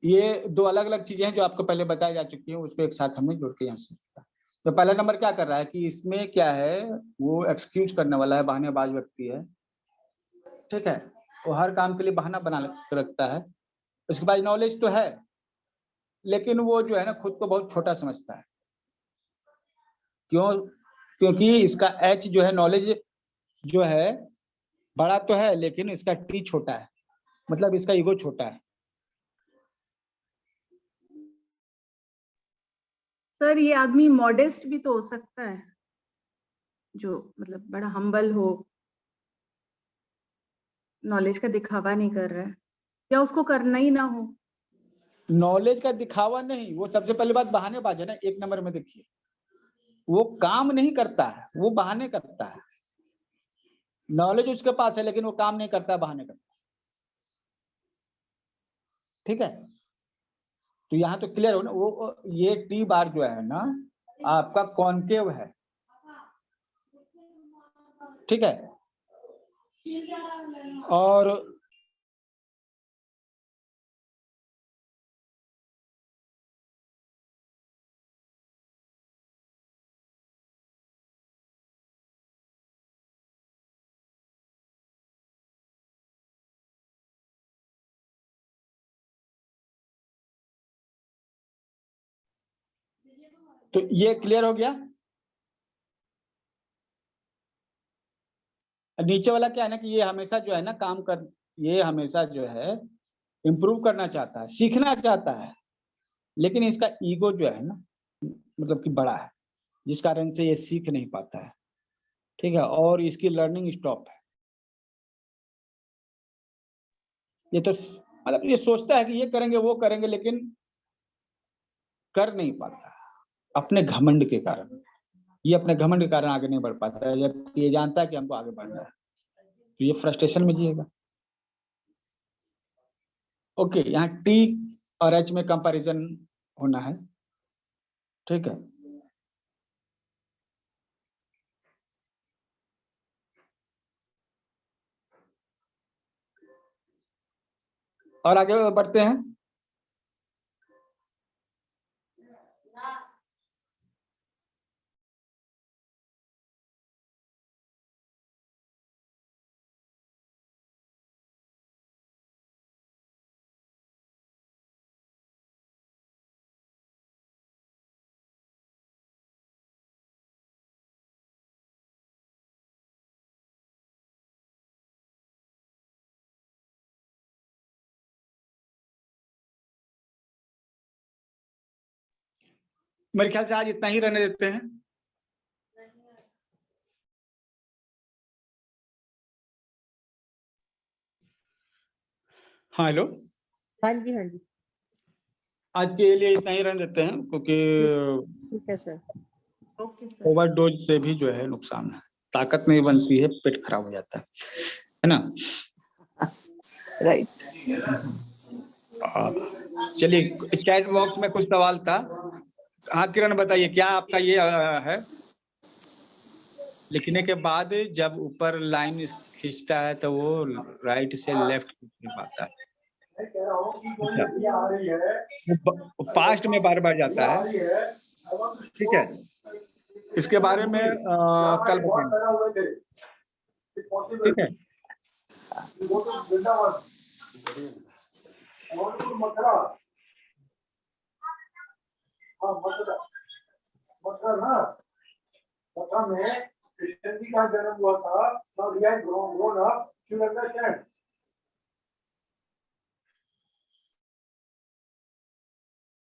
ये 2 अलग अलग चीजें हैं जो आपको पहले बताई जा चुकी है, उसको एक साथ हमने जोड़ के यहाँ से। तो पहला नंबर क्या कर रहा है कि इसमें क्या है, वो एक्सक्यूज करने वाला है, बहानेबाज व्यक्ति है, ठीक है। वो हर काम के लिए बहाना बना के रखता है। उसके पास नॉलेज तो है, लेकिन वो जो है ना खुद को बहुत छोटा समझता है। क्यों? क्योंकि इसका एच जो है नॉलेज जो है बड़ा तो है, लेकिन इसका टी छोटा है, मतलब इसका ईगो छोटा है। सर ये आदमी मॉडेस्ट भी तो हो सकता है, जो मतलब बड़ा हम्बल हो, नॉलेज का दिखावा नहीं कर रहा है, या उसको करना ही ना हो। नॉलेज का दिखावा नहीं, वो सबसे पहली बात बहानेबाज है ना। 1 नंबर में देखिए, वो काम नहीं करता है, वो बहाने करता है। नॉलेज उसके पास है लेकिन वो काम नहीं करता है, बहाने करता है, ठीक है। तो यहाँ तो क्लियर हो ना, वो ये टी बार जो है ना आपका कॉन्केव है, ठीक है। और तो ये क्लियर हो गया। नीचे वाला क्या है ना कि ये हमेशा जो है ना ये हमेशा जो है इम्प्रूव करना चाहता है, सीखना चाहता है, लेकिन इसका ईगो जो है ना मतलब कि बड़ा है, जिस कारण से ये सीख नहीं पाता है, ठीक है, और इसकी लर्निंग स्टॉप है। ये तो मतलब ये सोचता है कि ये करेंगे वो करेंगे, लेकिन कर नहीं पाता अपने घमंड के कारण। ये अपने घमंड के कारण आगे नहीं बढ़ पाता है, जबकि ये जानता है कि हमको आगे बढ़ना है। तो ये फ्रस्ट्रेशन में जिएगा। ओके, यहाँ टी और एच में कंपैरिजन होना है, ठीक है। और आगे बढ़ते हैं। मेरे ख्याल से आज इतना ही रहने देते हैं। हाँ हेलो, हाँ जी, हाँ जी, आज के लिए इतना ही रहने देते हैं, क्योंकि ठीक है सर। Okay sir. ओवरडोज से भी जो है नुकसान है, ताकत नहीं बनती है, पेट खराब हो जाता है ना। राइट। चलिए, चैट बॉक्स में कुछ सवाल था। हाँ किरण बताइए, क्या आपका ये है? लिखने के बाद जब ऊपर लाइन खींचता है तो वो राइट से लेफ्ट खींच पाता है, फास्ट में बार बार जाता है, ठीक है। इसके बारे में कल बताएंगे, ठीक है। मथुरा में कृष्ण जी का जन्म हुआ था। Now he has grown up. You understand?